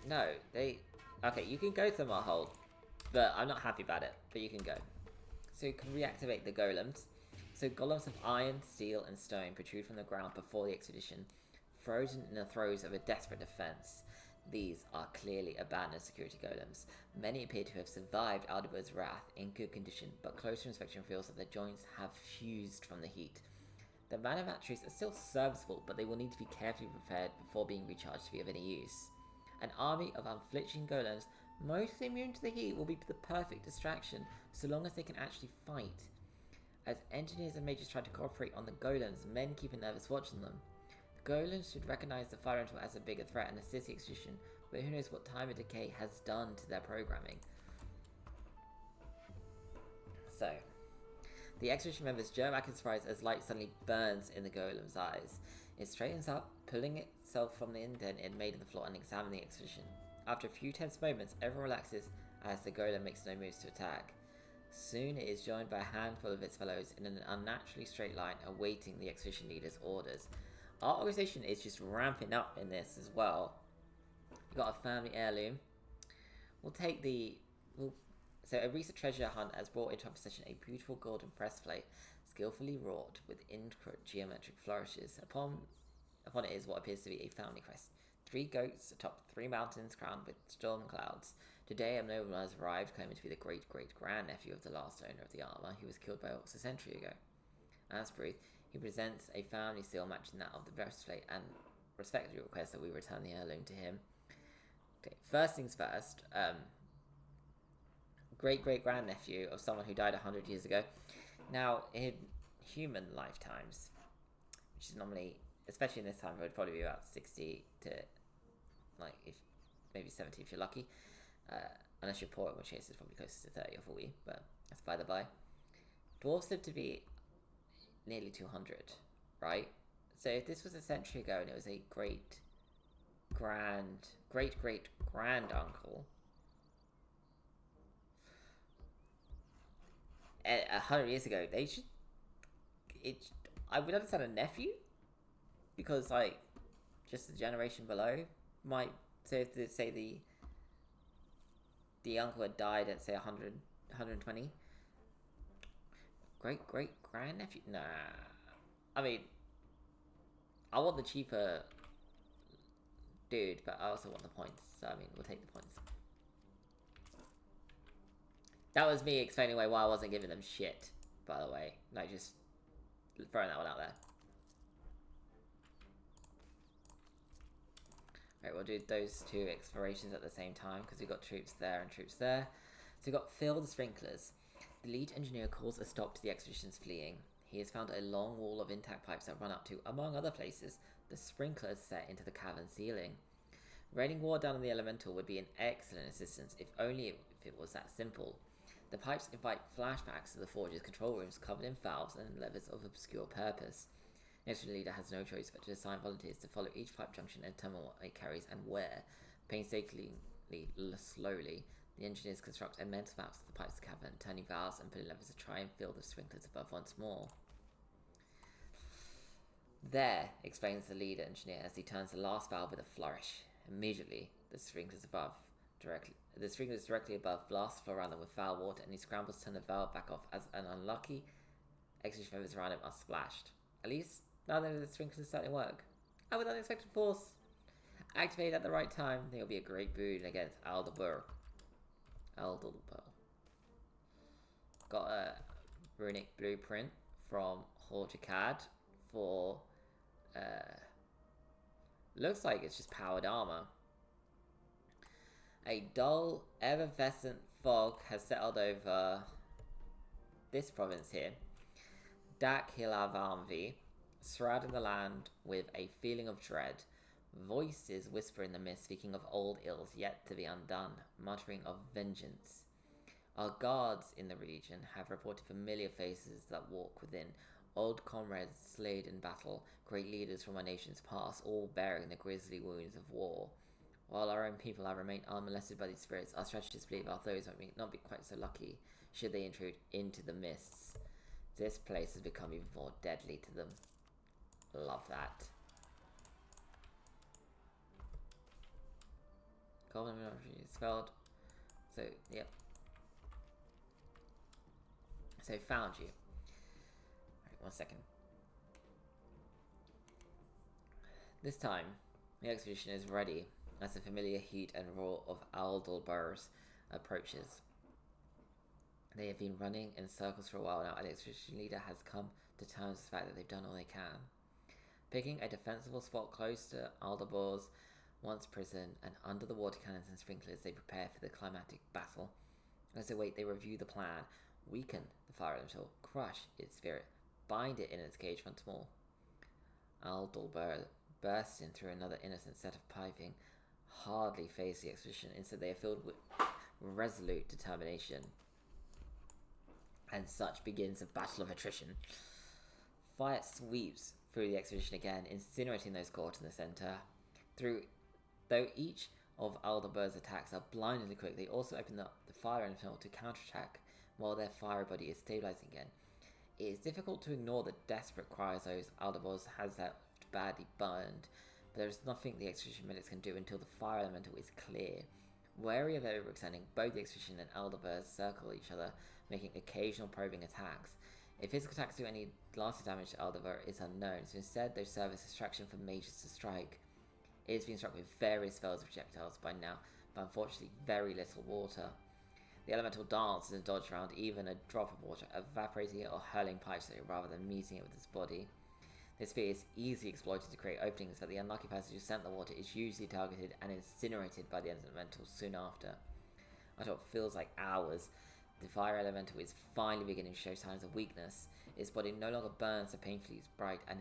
No, okay, you can go to the Marhold, but I'm not happy about it, but you can go. So you can reactivate the golems. So golems of iron, steel, and stone protrude from the ground before the expedition, frozen in the throes of a desperate defense. These are clearly abandoned security golems. Many appear to have survived Aldebar's wrath in good condition, but closer inspection reveals that their joints have fused from the heat. The mana batteries are still serviceable, but they will need to be carefully prepared before being recharged to be of any use. An army of unflinching golems, mostly immune to the heat, will be the perfect distraction, so long as they can actually fight. As engineers and mages try to cooperate on the golems, men keep a nervous watch on them. The golems should recognize the fire elemental as a bigger threat and assist the expedition, but who knows what time of decay has done to their programming. So, the expedition members jerk back in surprise as light suddenly burns in the golem's eyes. It straightens up, pulling itself from the indent it made in the floor and examining the expedition. After a few tense moments, everyone relaxes as the golem makes no moves to attack. Soon it is joined by a handful of its fellows in an unnaturally straight line, awaiting the expedition leader's orders. Our organization is just ramping up in this as well. We've got a family heirloom. So a recent treasure hunt has brought into our possession a beautiful golden breastplate, skillfully wrought with intricate geometric flourishes. Upon it is what appears to be a family crest. 3 goats atop 3 mountains crowned with storm clouds. Today a nobleman has arrived, claiming to be the great-great-grandnephew of the last owner of the armour, who was killed by orcs a century ago. As proof, he presents a family seal matching that of the breastplate and respectfully requests that we return the heirloom to him. Okay, first things first, great-great-grandnephew of someone who died 100 years ago. Now, in human lifetimes, which is normally, especially in this time, it would probably be about 60 to, maybe 70 if you're lucky. Unless you're poor, in which case it's probably closer to 30 or 40, but that's by the by. Dwarves live to be nearly 200, right? So if this was a century ago and it was a great grand uncle, 100 years ago, they should. I would understand a nephew, because like just the generation below might. So if they say the uncle had died at say 100, 120, great grand nephew. Nah, I mean, I want the cheaper dude, but I also want the points. So I mean, we'll take the points. That was me explaining away why I wasn't giving them shit. By the way, like just throwing that one out there. Right, we'll do those two explorations at the same time because we've got troops there and troops there. So we've got fill the sprinklers. The lead engineer calls a stop to the expedition's fleeing. He has found a long wall of intact pipes that run up to, among other places, the sprinklers set into the cavern ceiling. Raining water down on the elemental would be an excellent assistance, if only if it was that simple. The pipes invite flashbacks to the forge's control rooms covered in valves and levers of obscure purpose. The expedition leader has no choice but to assign volunteers to follow each pipe junction and determine what it carries and where. Painstakingly, slowly, the engineers construct a mental maps of the pipes of the cavern, turning valves and pulling levers to try and fill the sprinklers above once more. There, explains the lead engineer as he turns the last valve with a flourish. Immediately, the sprinklers directly above blast flow around them with foul water, and he scrambles to turn the valve back off as an unlucky expedition members around him are splashed. At least, now that the sprinklers starting to work. And with unexpected force activated at the right time, they will be a great boon against Aldabur. Got a runic blueprint from Horjacad for looks like it's just powered armor. A dull, effervescent fog has settled over this province here, Dak Hilavanvi, surrounding the land with a feeling of dread. Voices whisper in the mist, speaking of old ills yet to be undone, muttering of vengeance. Our guards in the region have reported familiar faces that walk within, old comrades slayed in battle, great leaders from our nation's past, all bearing the grisly wounds of war. While our own people have remained unmolested by these spirits, our strategists believe our foes might not be quite so lucky should they intrude into the mists. This place has become even more deadly to them. Love that. Common is spelled. So, yep. So, found you. Alright, 1 second. This time, the expedition is ready as the familiar heat and roar of Aldalbur's approaches. They have been running in circles for a while now, and the expedition leader has come to terms with the fact that they've done all they can. Picking a defensible spot close to Aldalbur's once prison and under the water cannons and sprinklers, they prepare for the climactic battle. As they wait, they review the plan, weaken the fire elemental, crush its spirit, bind it in its cage once more. Aldalbur bursts in through another innocent set of piping, hardly face the expedition. Instead, they are filled with resolute determination. And such begins a battle of attrition. Fire sweeps through the expedition again, incinerating those caught in the centre. Though each of Aldalbur's attacks are blindingly quick, they also open up the fire elemental to counterattack while their fire body is stabilising again. It is difficult to ignore the desperate cries those Aldalbur's has left badly burned, but there is nothing the expedition medics can do until the fire elemental is clear. Wary of overextending, both the expedition and Aldalbur's circle each other, making occasional probing attacks. If physical attacks do any lasting damage to Aldabur is unknown, so instead they serve as distraction for mages to strike. It has been struck with various spells of projectiles by now, but unfortunately very little water. The elemental dances and dodges around even a drop of water, evaporating it or hurling pipes at it rather than meeting it with its body. This spear is easily exploited to create openings, but the unlucky person who sent the water is usually targeted and incinerated by the elemental soon after. After what feels like hours, the fire elemental is finally beginning to show signs of weakness. Its body no longer burns so painfully bright, and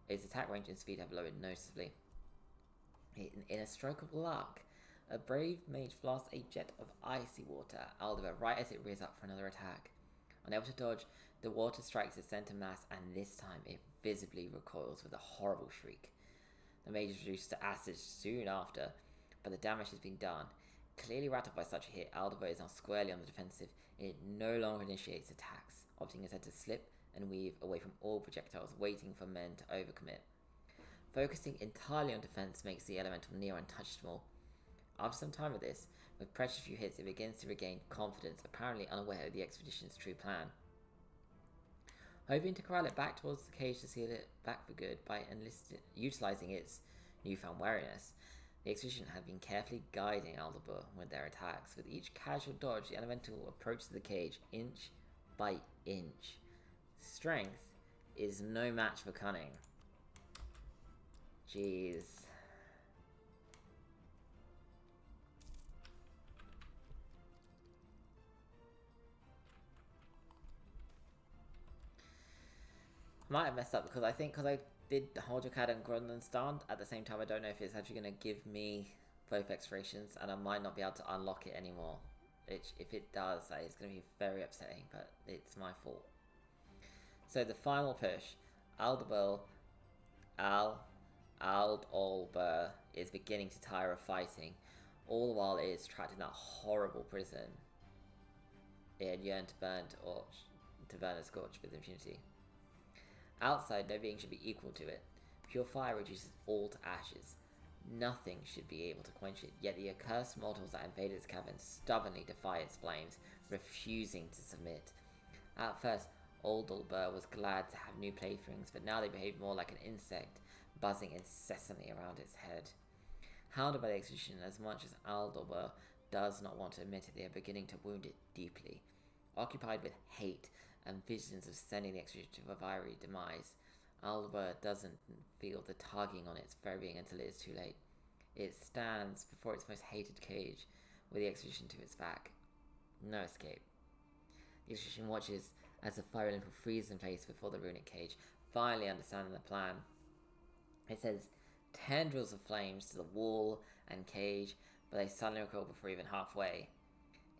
its attack range and speed have lowered noticeably. In a stroke of luck, A brave mage blasts a jet of icy water at Aldiver right as it rears up for another attack. Unable to dodge, the water strikes its center mass, and this time it visibly recoils with a horrible shriek. The mage is reduced to acid soon after, but the damage has been done. Clearly rattled by such a hit, Aldiver is now squarely on the defensive. It no longer initiates attacks, opting instead to slip and weave away from all projectiles, waiting for men to overcommit. Focusing entirely on defense makes the elemental near untouchable. After some time of this, with precious few hits, it begins to regain confidence, apparently unaware of the expedition's true plan. Hoping to corral it back towards the cage to seal it back for good by utilising its newfound wariness, the expedition had been carefully guiding Aldiver with their attacks. With each casual dodge, the elemental approaches the cage inch by inch. Strength is no match for cunning. Jeez. I might have messed up because I did hold your cat and Gulan stand at the same time. I don't know if it's actually going to give me both explorations, and I might not be able to unlock it anymore. If it does, that is going to be very upsetting, but it's my fault. So the final push, Aldolber is beginning to tire of fighting, all the while it is trapped in that horrible prison. It had yearned to burn and scorch with impunity. Outside, no being should be equal to it. Pure fire reduces all to ashes. Nothing should be able to quench it, yet the accursed mortals that invaded its cavern stubbornly defy its flames, refusing to submit. At first, Aldolber was glad to have new playthings, but now they behave more like an insect, buzzing incessantly around its head. Hounded by the expedition, as much as Aldolber does not want to admit it, they are beginning to wound it deeply. Occupied with hate and visions of sending the expedition to a fiery demise, Aldolber doesn't feel the tugging on its very being until it is too late. It stands before its most hated cage, with the expedition to its back. No escape. The expedition watches as the fire elemental freezes in place before the runic cage, finally understanding the plan. It sends tendrils of flames to the wall and cage, but they suddenly recoil before even halfway.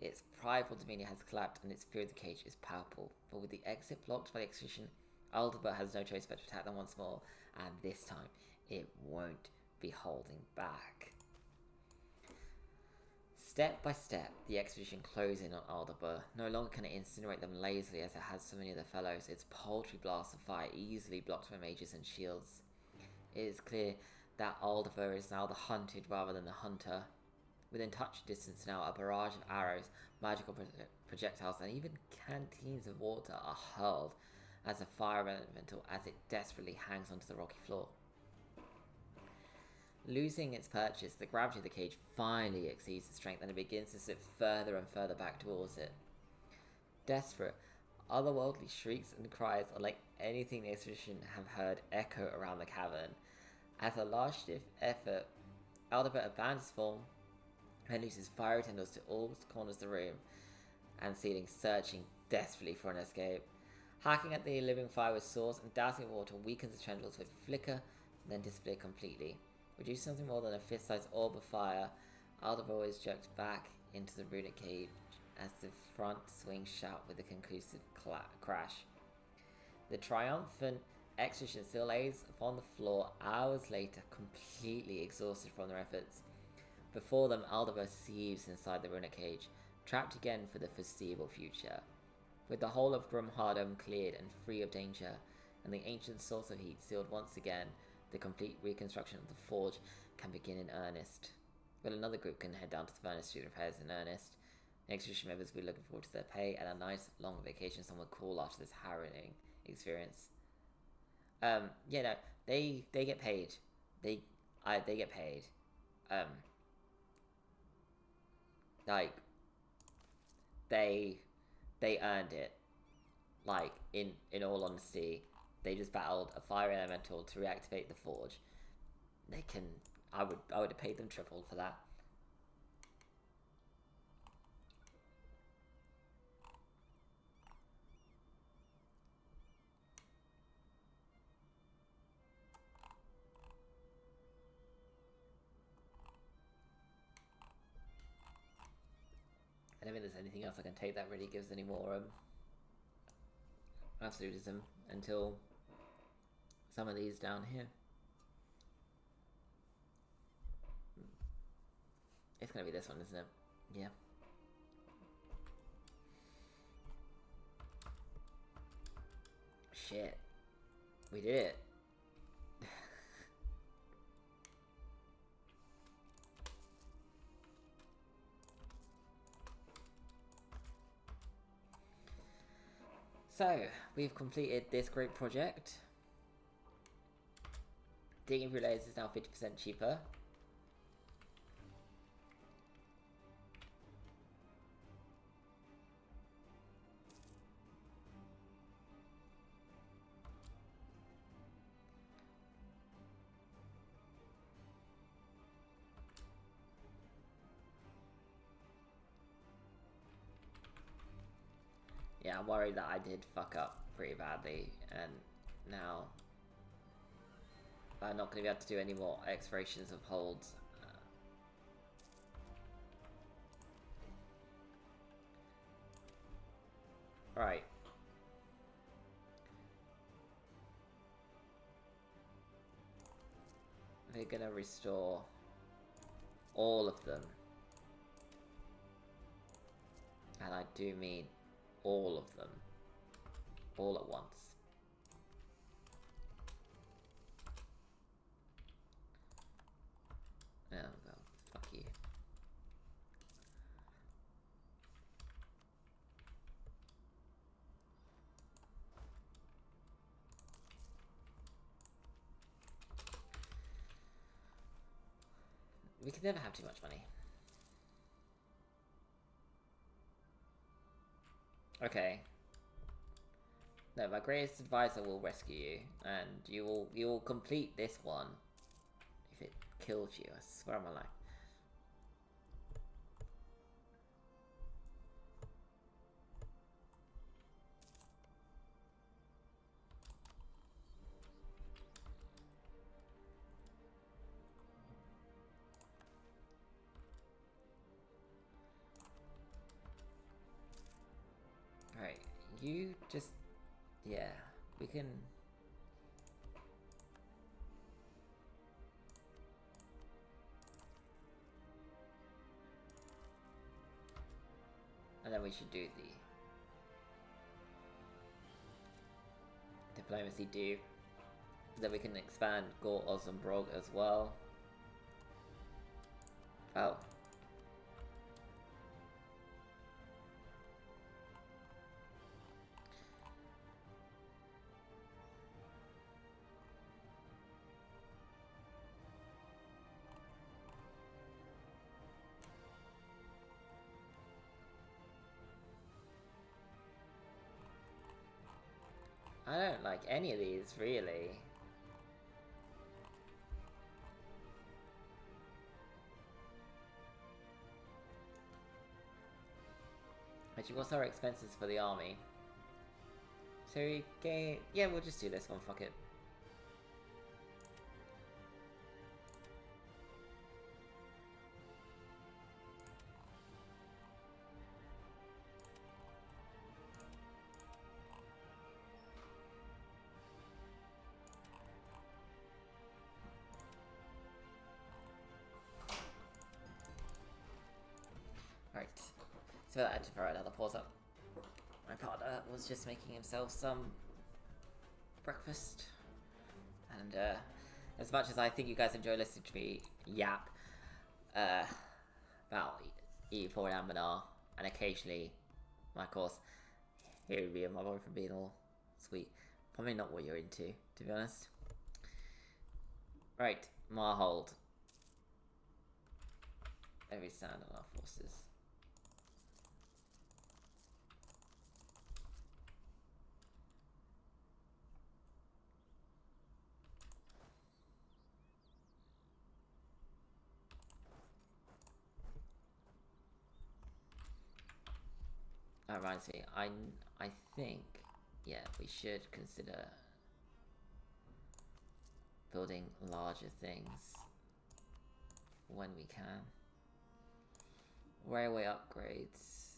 Its prideful demeanour has collapsed, and its fear of the cage is palpable. But with the exit blocked by the expedition, Aldolber has no choice but to attack them once more, and this time it won't be holding back. Step by step, the expedition closes in on Aldolber. No longer can it incinerate them lazily as it has so many of their fellows. Its paltry blasts of fire easily blocked by mages and shields. It is clear that Aldolber is now the hunted rather than the hunter. Within touch distance now, a barrage of arrows, magical projectiles, and even canteens of water are hurled as a fire elemental as it desperately hangs onto the rocky floor. Losing its purchase, the gravity of the cage finally exceeds its strength, and it begins to slip further and further back towards it. Desperate, otherworldly shrieks and cries, unlike anything the expedition have heard, echo around the cavern. As a last-ditch effort, Aldolber abandons form and uses fiery tendrils to all corners of the room and ceiling, searching desperately for an escape. Hacking at the living fire with swords and dousing water weakens the tendrils, which flicker and then disappear completely. Reducing something more than a fist-sized orb of fire, Aldolber is jerked back into the runic cage as the front swings shut with a conclusive crash. The triumphant expedition still lays upon the floor hours later, completely exhausted from their efforts. Before them, Aldolber seethes inside the runic cage, trapped again for the foreseeable future. With the whole of Grumhardum cleared and free of danger, and the ancient source of heat sealed once again, the complete reconstruction of the forge can begin in earnest. Well, another group can head down to the furnace to do repairs in earnest. The expedition members will be looking forward to their pay and a nice long vacation some would call after this harrowing experience. They get paid. They get paid. Like they earned it. Like in all honesty, they just battled a fire elemental to reactivate the forge. I would have paid them triple for that. I don't think there's anything else I can take that really gives any more absolutism until some of these down here. It's gonna be this one, isn't it? Yeah. Shit. We did it. So, we've completed this great project. Digging through layers is now 50% cheaper. Yeah, I'm worried that I did fuck up pretty badly, and now I'm not going to be able to do any more explorations of holds. Right. We're going to restore all of them. And I do mean all of them. All at once. Oh, well, fuck you. We can never have too much money. Okay. No, my greatest advisor will rescue you, and you will complete this one if it kills you. I swear on my life. Alright, you just... yeah, we can... and then we should do the... diplomacy do. Then we can expand Gore, Oz and Brog as well. Oh. I don't like any of these, really. Actually, what's our expenses for the army? So we gain... yeah, we'll just do this one, fuck it. Right. So that I had to throw another pause up. My partner was just making himself some breakfast. And as much as I think you guys enjoy listening to me yap about EU4 and Anbennar, and occasionally, my course, here would be my boyfriend being all sweet. Probably not what you're into, to be honest. Right, Marhold. Every stand on our forces. That reminds me, I think, yeah, we should consider building larger things when we can. Railway upgrades.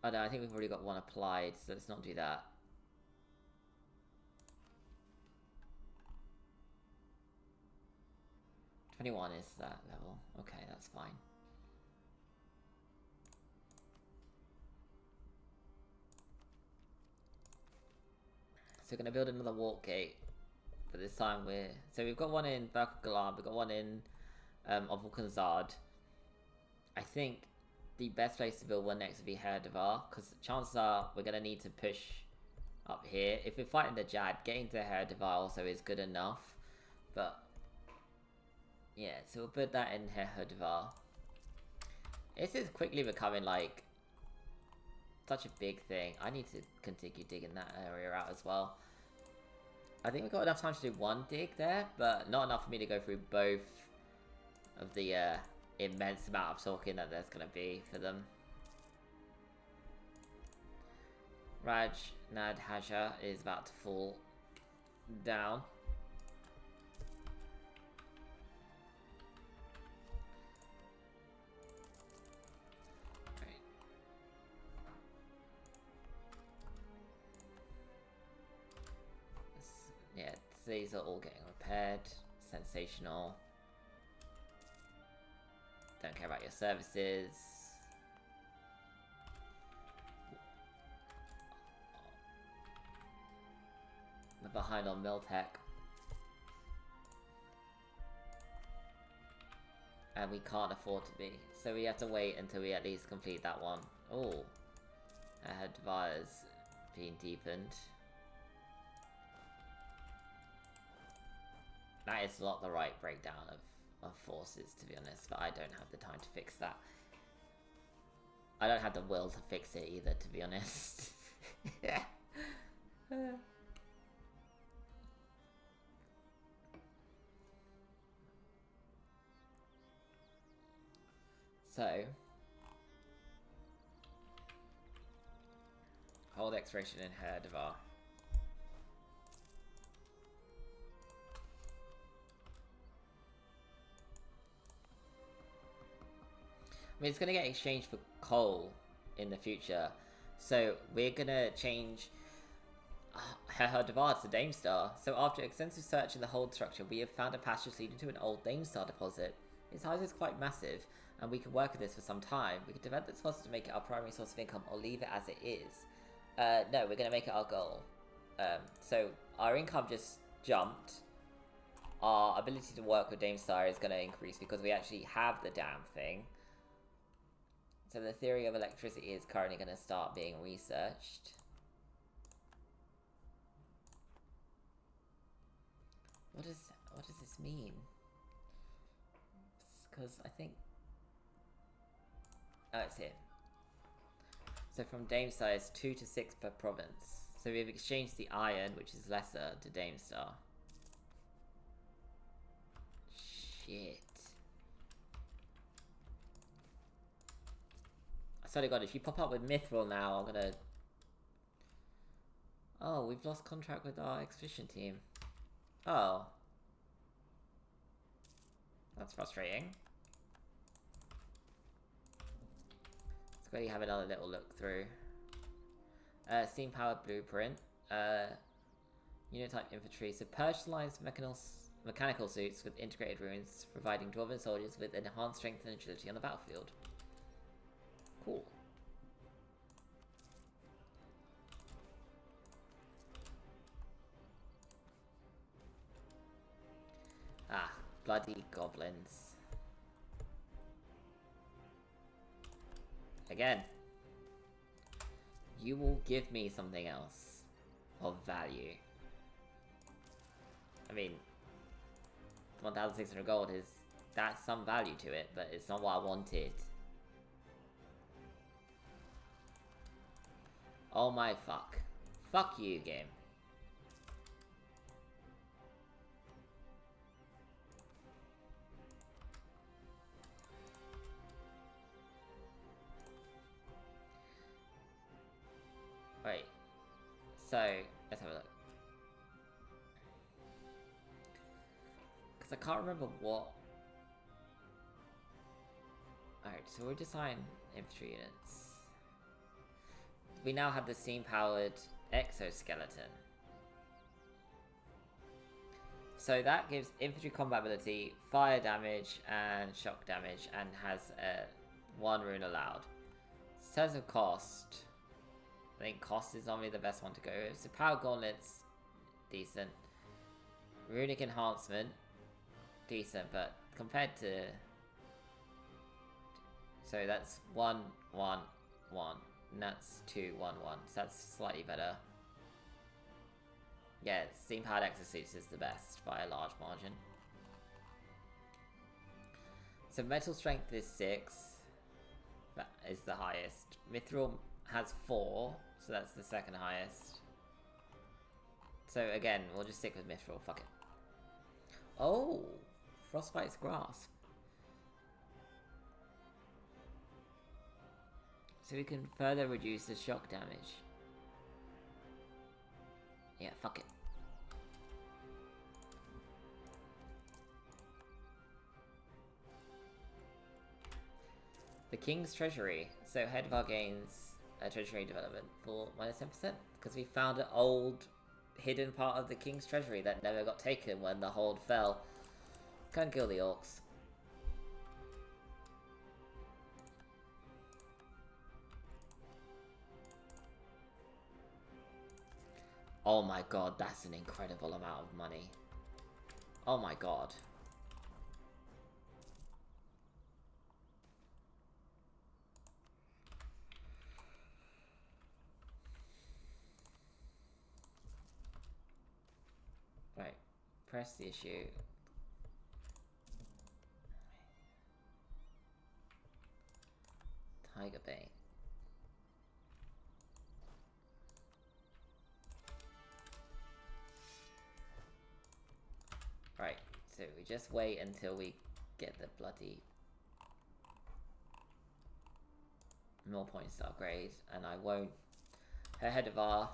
Oh no, I think we've already got one applied, so let's not do that. $21 is that level. Okay, that's fine. So we're gonna build another walk gate, but this time we've got one in Verkal, we've got one in Ovalkanzard. I think the best place to build one next would be Herdevar, because chances are we're gonna need to push up here. If we're fighting the Jad, getting to Herdevar also is good enough. But yeah, so we'll put that in Herdevar. This is quickly becoming like such a big thing. I need to continue digging that area out as well. I think we've got enough time to do one dig there, but not enough for me to go through both of the immense amount of talking that there's going to be for them. Raj Nadhaja is about to fall down. Yeah, these are all getting repaired. Sensational. Don't care about your services. We're behind on Miltech. And we can't afford to be. So we have to wait until we at least complete that one. Oh. I had Vire's being deepened. That is not the right breakdown of forces, to be honest, but I don't have the time to fix that. I don't have the will to fix it either, to be honest. So, hold exploration in Herdevar. I mean, it's going to get exchanged for coal in the future. So we're going to change Herdevar to Damestar. So after extensive search in the hold structure, we have found a passage leading to an old Damestar deposit. Its size is quite massive, and we can work with this for some time. We can develop this deposit to make it our primary source of income, or leave it as it is. No, we're going to make it our goal. So our income just jumped. Our ability to work with Damestar is going to increase because we actually have the damn thing. So the theory of electricity is currently going to start being researched. What does this mean? Because I think... Oh, it's here. So from Damestar it's 2 to 6 per province. So we've exchanged the iron, which is lesser, to Damestar. Shit. I swear to God, if you pop up with Mithril now, I'm gonna... Oh, we've lost contract with our expedition team. Oh. That's frustrating. Let's go have another little look through. Steam powered blueprint. Unit type infantry. So personalized mechanical suits with integrated runes, providing dwarven soldiers with enhanced strength and agility on the battlefield. Cool. Ah, bloody goblins. Again. You will give me something else of value. I mean, 1,600 gold is... That's some value to it, but it's not what I wanted. Oh my fuck. Fuck you, game. Right. So, let's have a look. Because I can't remember what... Alright, so we'll design infantry units. we now have the steam-powered exoskeleton. So that gives infantry combat ability, fire damage, and shock damage, and has 1 rune allowed. In terms of cost, I think cost is normally the best one to go with. So power gauntlets, decent. Runic enhancement, decent, but compared to... So that's 1, 1, 1, and that's 2, 1, 1. So that's slightly better. Yeah, steam-powered exosuits is the best by a large margin. So metal strength is 6. That is the highest. Mithril has 4, so that's the second highest. So again, we'll just stick with Mithril, fuck it. Oh! Frostbite's Grasp. So we can further reduce the shock damage. Yeah, fuck it. The King's Treasury. So Hedvar gains a treasury development for -10%. Because we found an old hidden part of the King's Treasury that never got taken when the hold fell. Can't kill the orcs. Oh my god, that's an incredible amount of money. Oh my god. Right, press the issue. Tiger Bane. Right, so we just wait until we get the bloody more points to upgrade, and I won't. Her head of R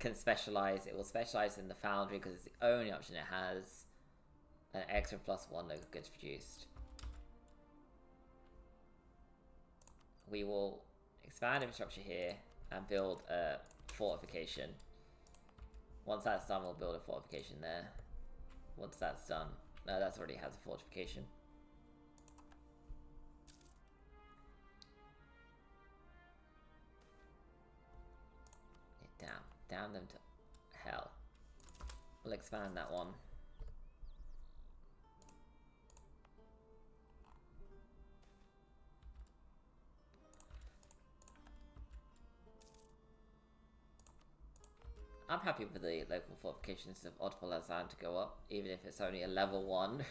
can specialize. It will specialize in the foundry because it's the only option it has. An extra +1 local goods produced. We will expand infrastructure here and build a fortification. Once that's done, we'll build a fortification there. Once that's done, no, that's already has a fortification. Yeah, damn them to hell. We'll expand that one. I'm happy with the local fortifications of Oddful Azan to go up, even if it's only a level 1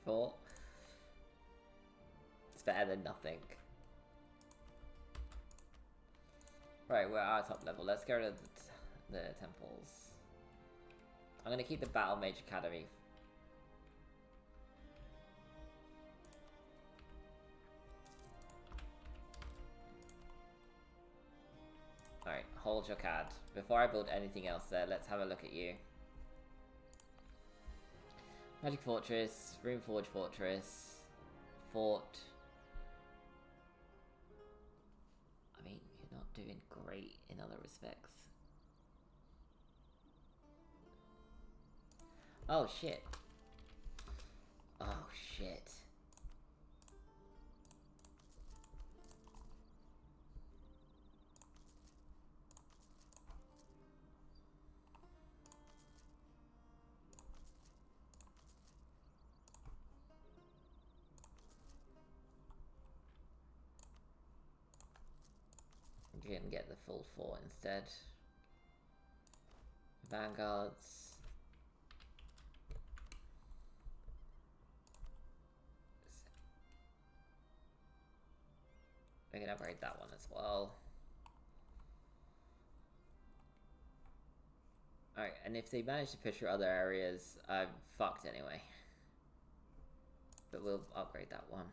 fort. It's better than nothing. Right, we're at our top level. Let's go to the temples. I'm going to keep the Battle Mage Academy. Alright, hold your CAD. Before I build anything else there, let's have a look at you. Magic Fortress, Runeforge Fortress, Fort. I mean, you're not doing great in other respects. Oh shit. Oh shit. You can get the full 4 instead. Vanguards. We can upgrade that one as well. Alright, and if they manage to push through other areas, I'm fucked anyway. But we'll upgrade that one.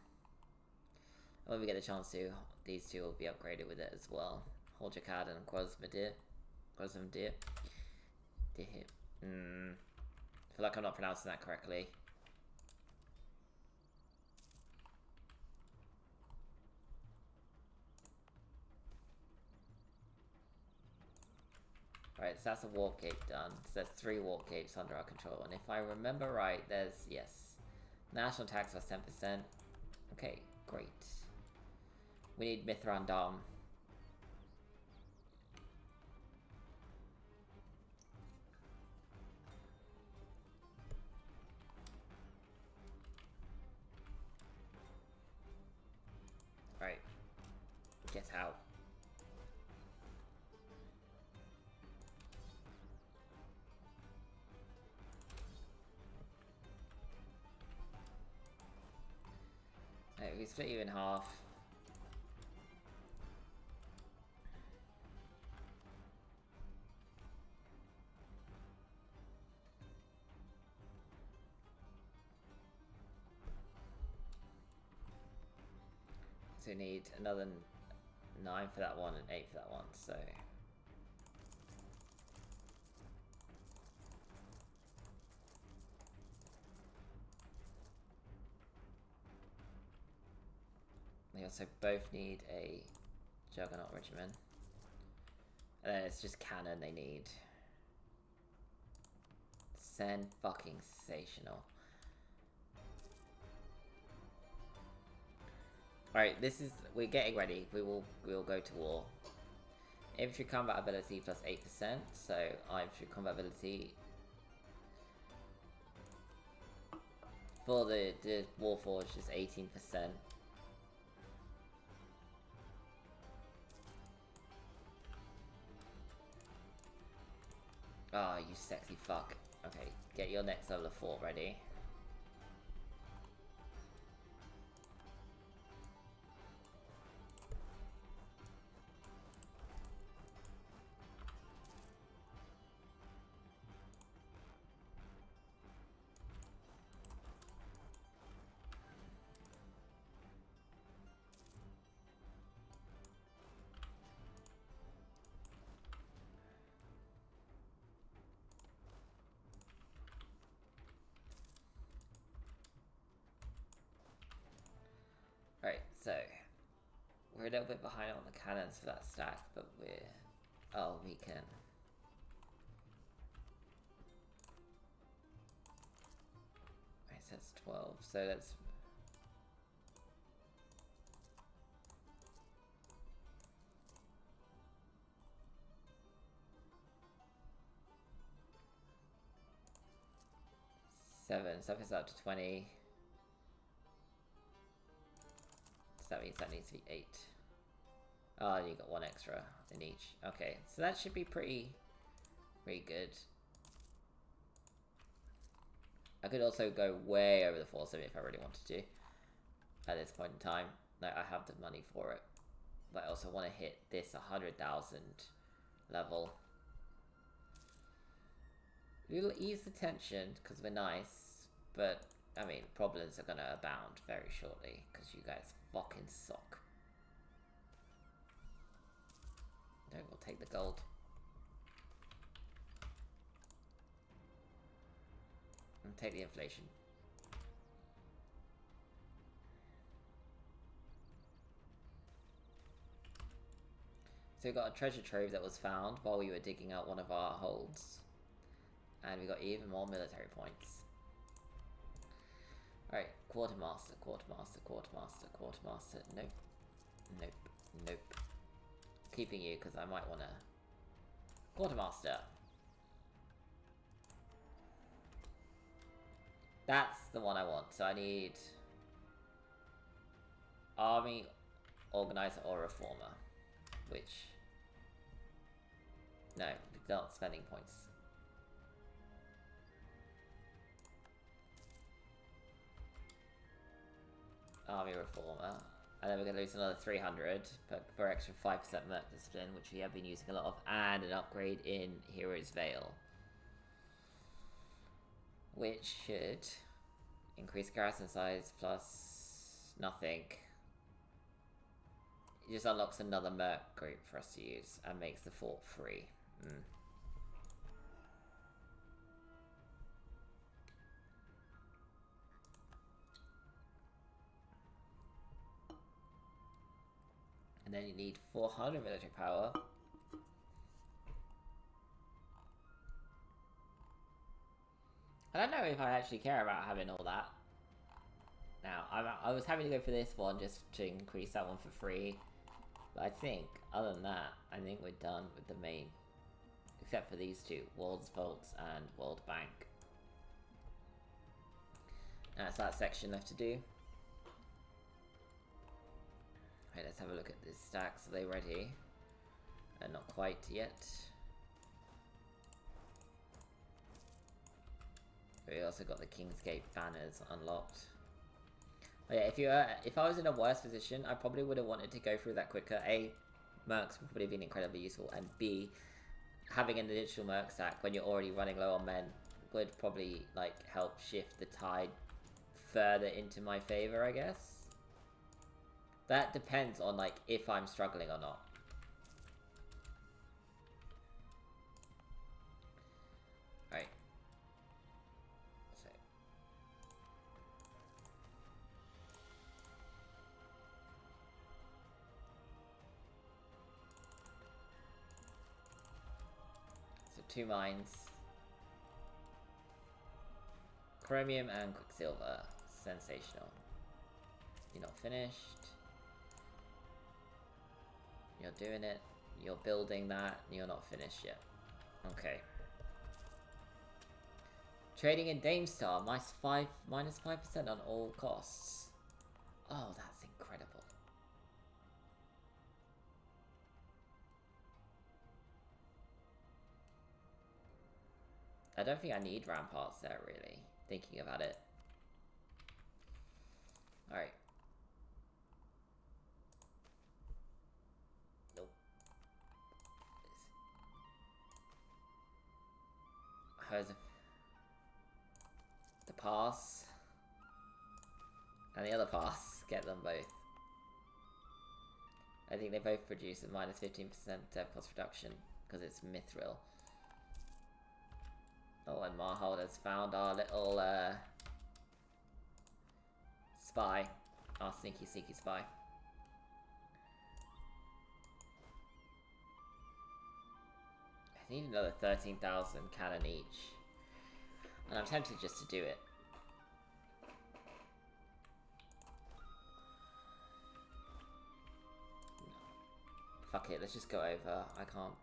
And when we get a chance to, these two will be upgraded with it as well. Hold your card and Quasmadir. Quasmadir. I feel like I'm not pronouncing that correctly. Alright, so that's a warp gate done. So there's 3 warp gates under our control. And if I remember right, there's, yes, national tax was 10%. Okay, great. We need Mithrandam. Right. Get out. Right, we split you in half. So we need another 9 for that one and 8 for that one, so... They also both need a Juggernaut Regiment. And then it's just cannon they need. Fucking-sational. Alright, this is... We're getting ready. We will go to war. Infantry combat ability plus 8%. So, our infantry combat ability... For the Warforged is 18%. Ah, oh, you sexy fuck. Okay, get your next level of fort ready. Right, so we're a little bit behind on the cannons for that stack, but we're... Oh, we can... Right, so that's 12, so let's... Seven, so it's up to 20. So that means that needs to be 8. Oh, you got 1 extra in each. Okay, so that should be pretty good. I could also go way over the 470 if I really wanted to. At this point in time. Like, I have the money for it. But I also want to hit this 100,000 level. We'll ease the tension, because we're nice. But, I mean, problems are going to abound very shortly, because you guys fucking suck. No, we'll take the gold. And take the inflation. So we got a treasure trove that was found while we were digging out one of our holds. And we got even more military points. Alright, quartermaster, quartermaster, quartermaster, quartermaster. Nope. Nope. Nope. Keeping you because I might want to... Quartermaster. That's the one I want. So I need... Army, Organizer, or Reformer. Which... No, not spending points. Army Reformer. And then we're going to lose another 300, but for extra 5% Merc Discipline, which we have been using a lot of, and an upgrade in Hero's Veil. Which should increase garrison size plus nothing. It just unlocks another Merc group for us to use, and makes the fort free. And then you need 400 military power. I don't know if I actually care about having all that. Now, I was happy to go for this one just to increase that one for free. But I think, other than that, I think we're done with the main. Except for these two, World's Vaults and World Bank. And that's that section left to do. Okay, let's have a look at the stacks. Are they ready? Not quite yet. We also got the Kingsgate banners unlocked. Oh yeah, if I was in a worse position, I probably would have wanted to go through that quicker. A, mercs would probably have been incredibly useful, and B, having an additional merc stack when you're already running low on men would probably like help shift the tide further into my favor, I guess. That depends on like if I'm struggling or not. Right. So 2 mines. Chromium and Quicksilver. Sensational. You're not finished. You're doing it. You're building that. You're not finished yet. Okay. Trading in Damestar. Minus 5% on all costs. Oh, that's incredible. I don't think I need ramparts there, really. Thinking about it. Alright. Nope. How's the pass? And the other pass. Get them both. I think they both produce a minus 15% dev cost reduction because it's Mithril. Oh, and Marhold has found our little spy. Our sneaky spy. I need another 13,000 cannon each. And I'm tempted just to do it. Fuck it, let's just go over. I can't.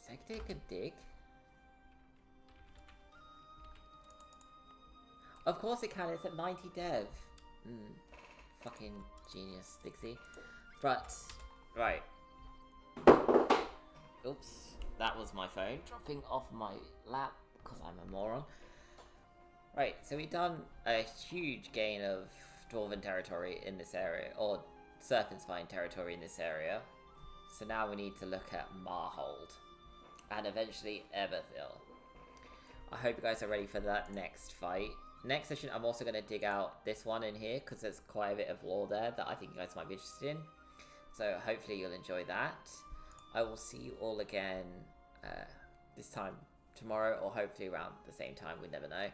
Sector could dig. Of course it can, it's at 90 dev. Fucking genius, Dixie. But, right. Oops, that was my phone dropping off my lap because I'm a moron. Right, so we've done a huge gain of Dwarven territory in this area, or Serpent Spine territory in this area. So now we need to look at Marhold. And eventually Eberthil. I hope you guys are ready for that next fight. Next session, I'm also going to dig out this one in here because there's quite a bit of lore there that I think you guys might be interested in. So hopefully you'll enjoy that. I will see you all again this time tomorrow, or hopefully around the same time. We never know.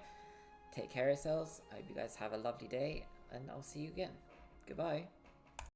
Take care of yourselves. I hope you guys have a lovely day, and I'll see you again. Goodbye.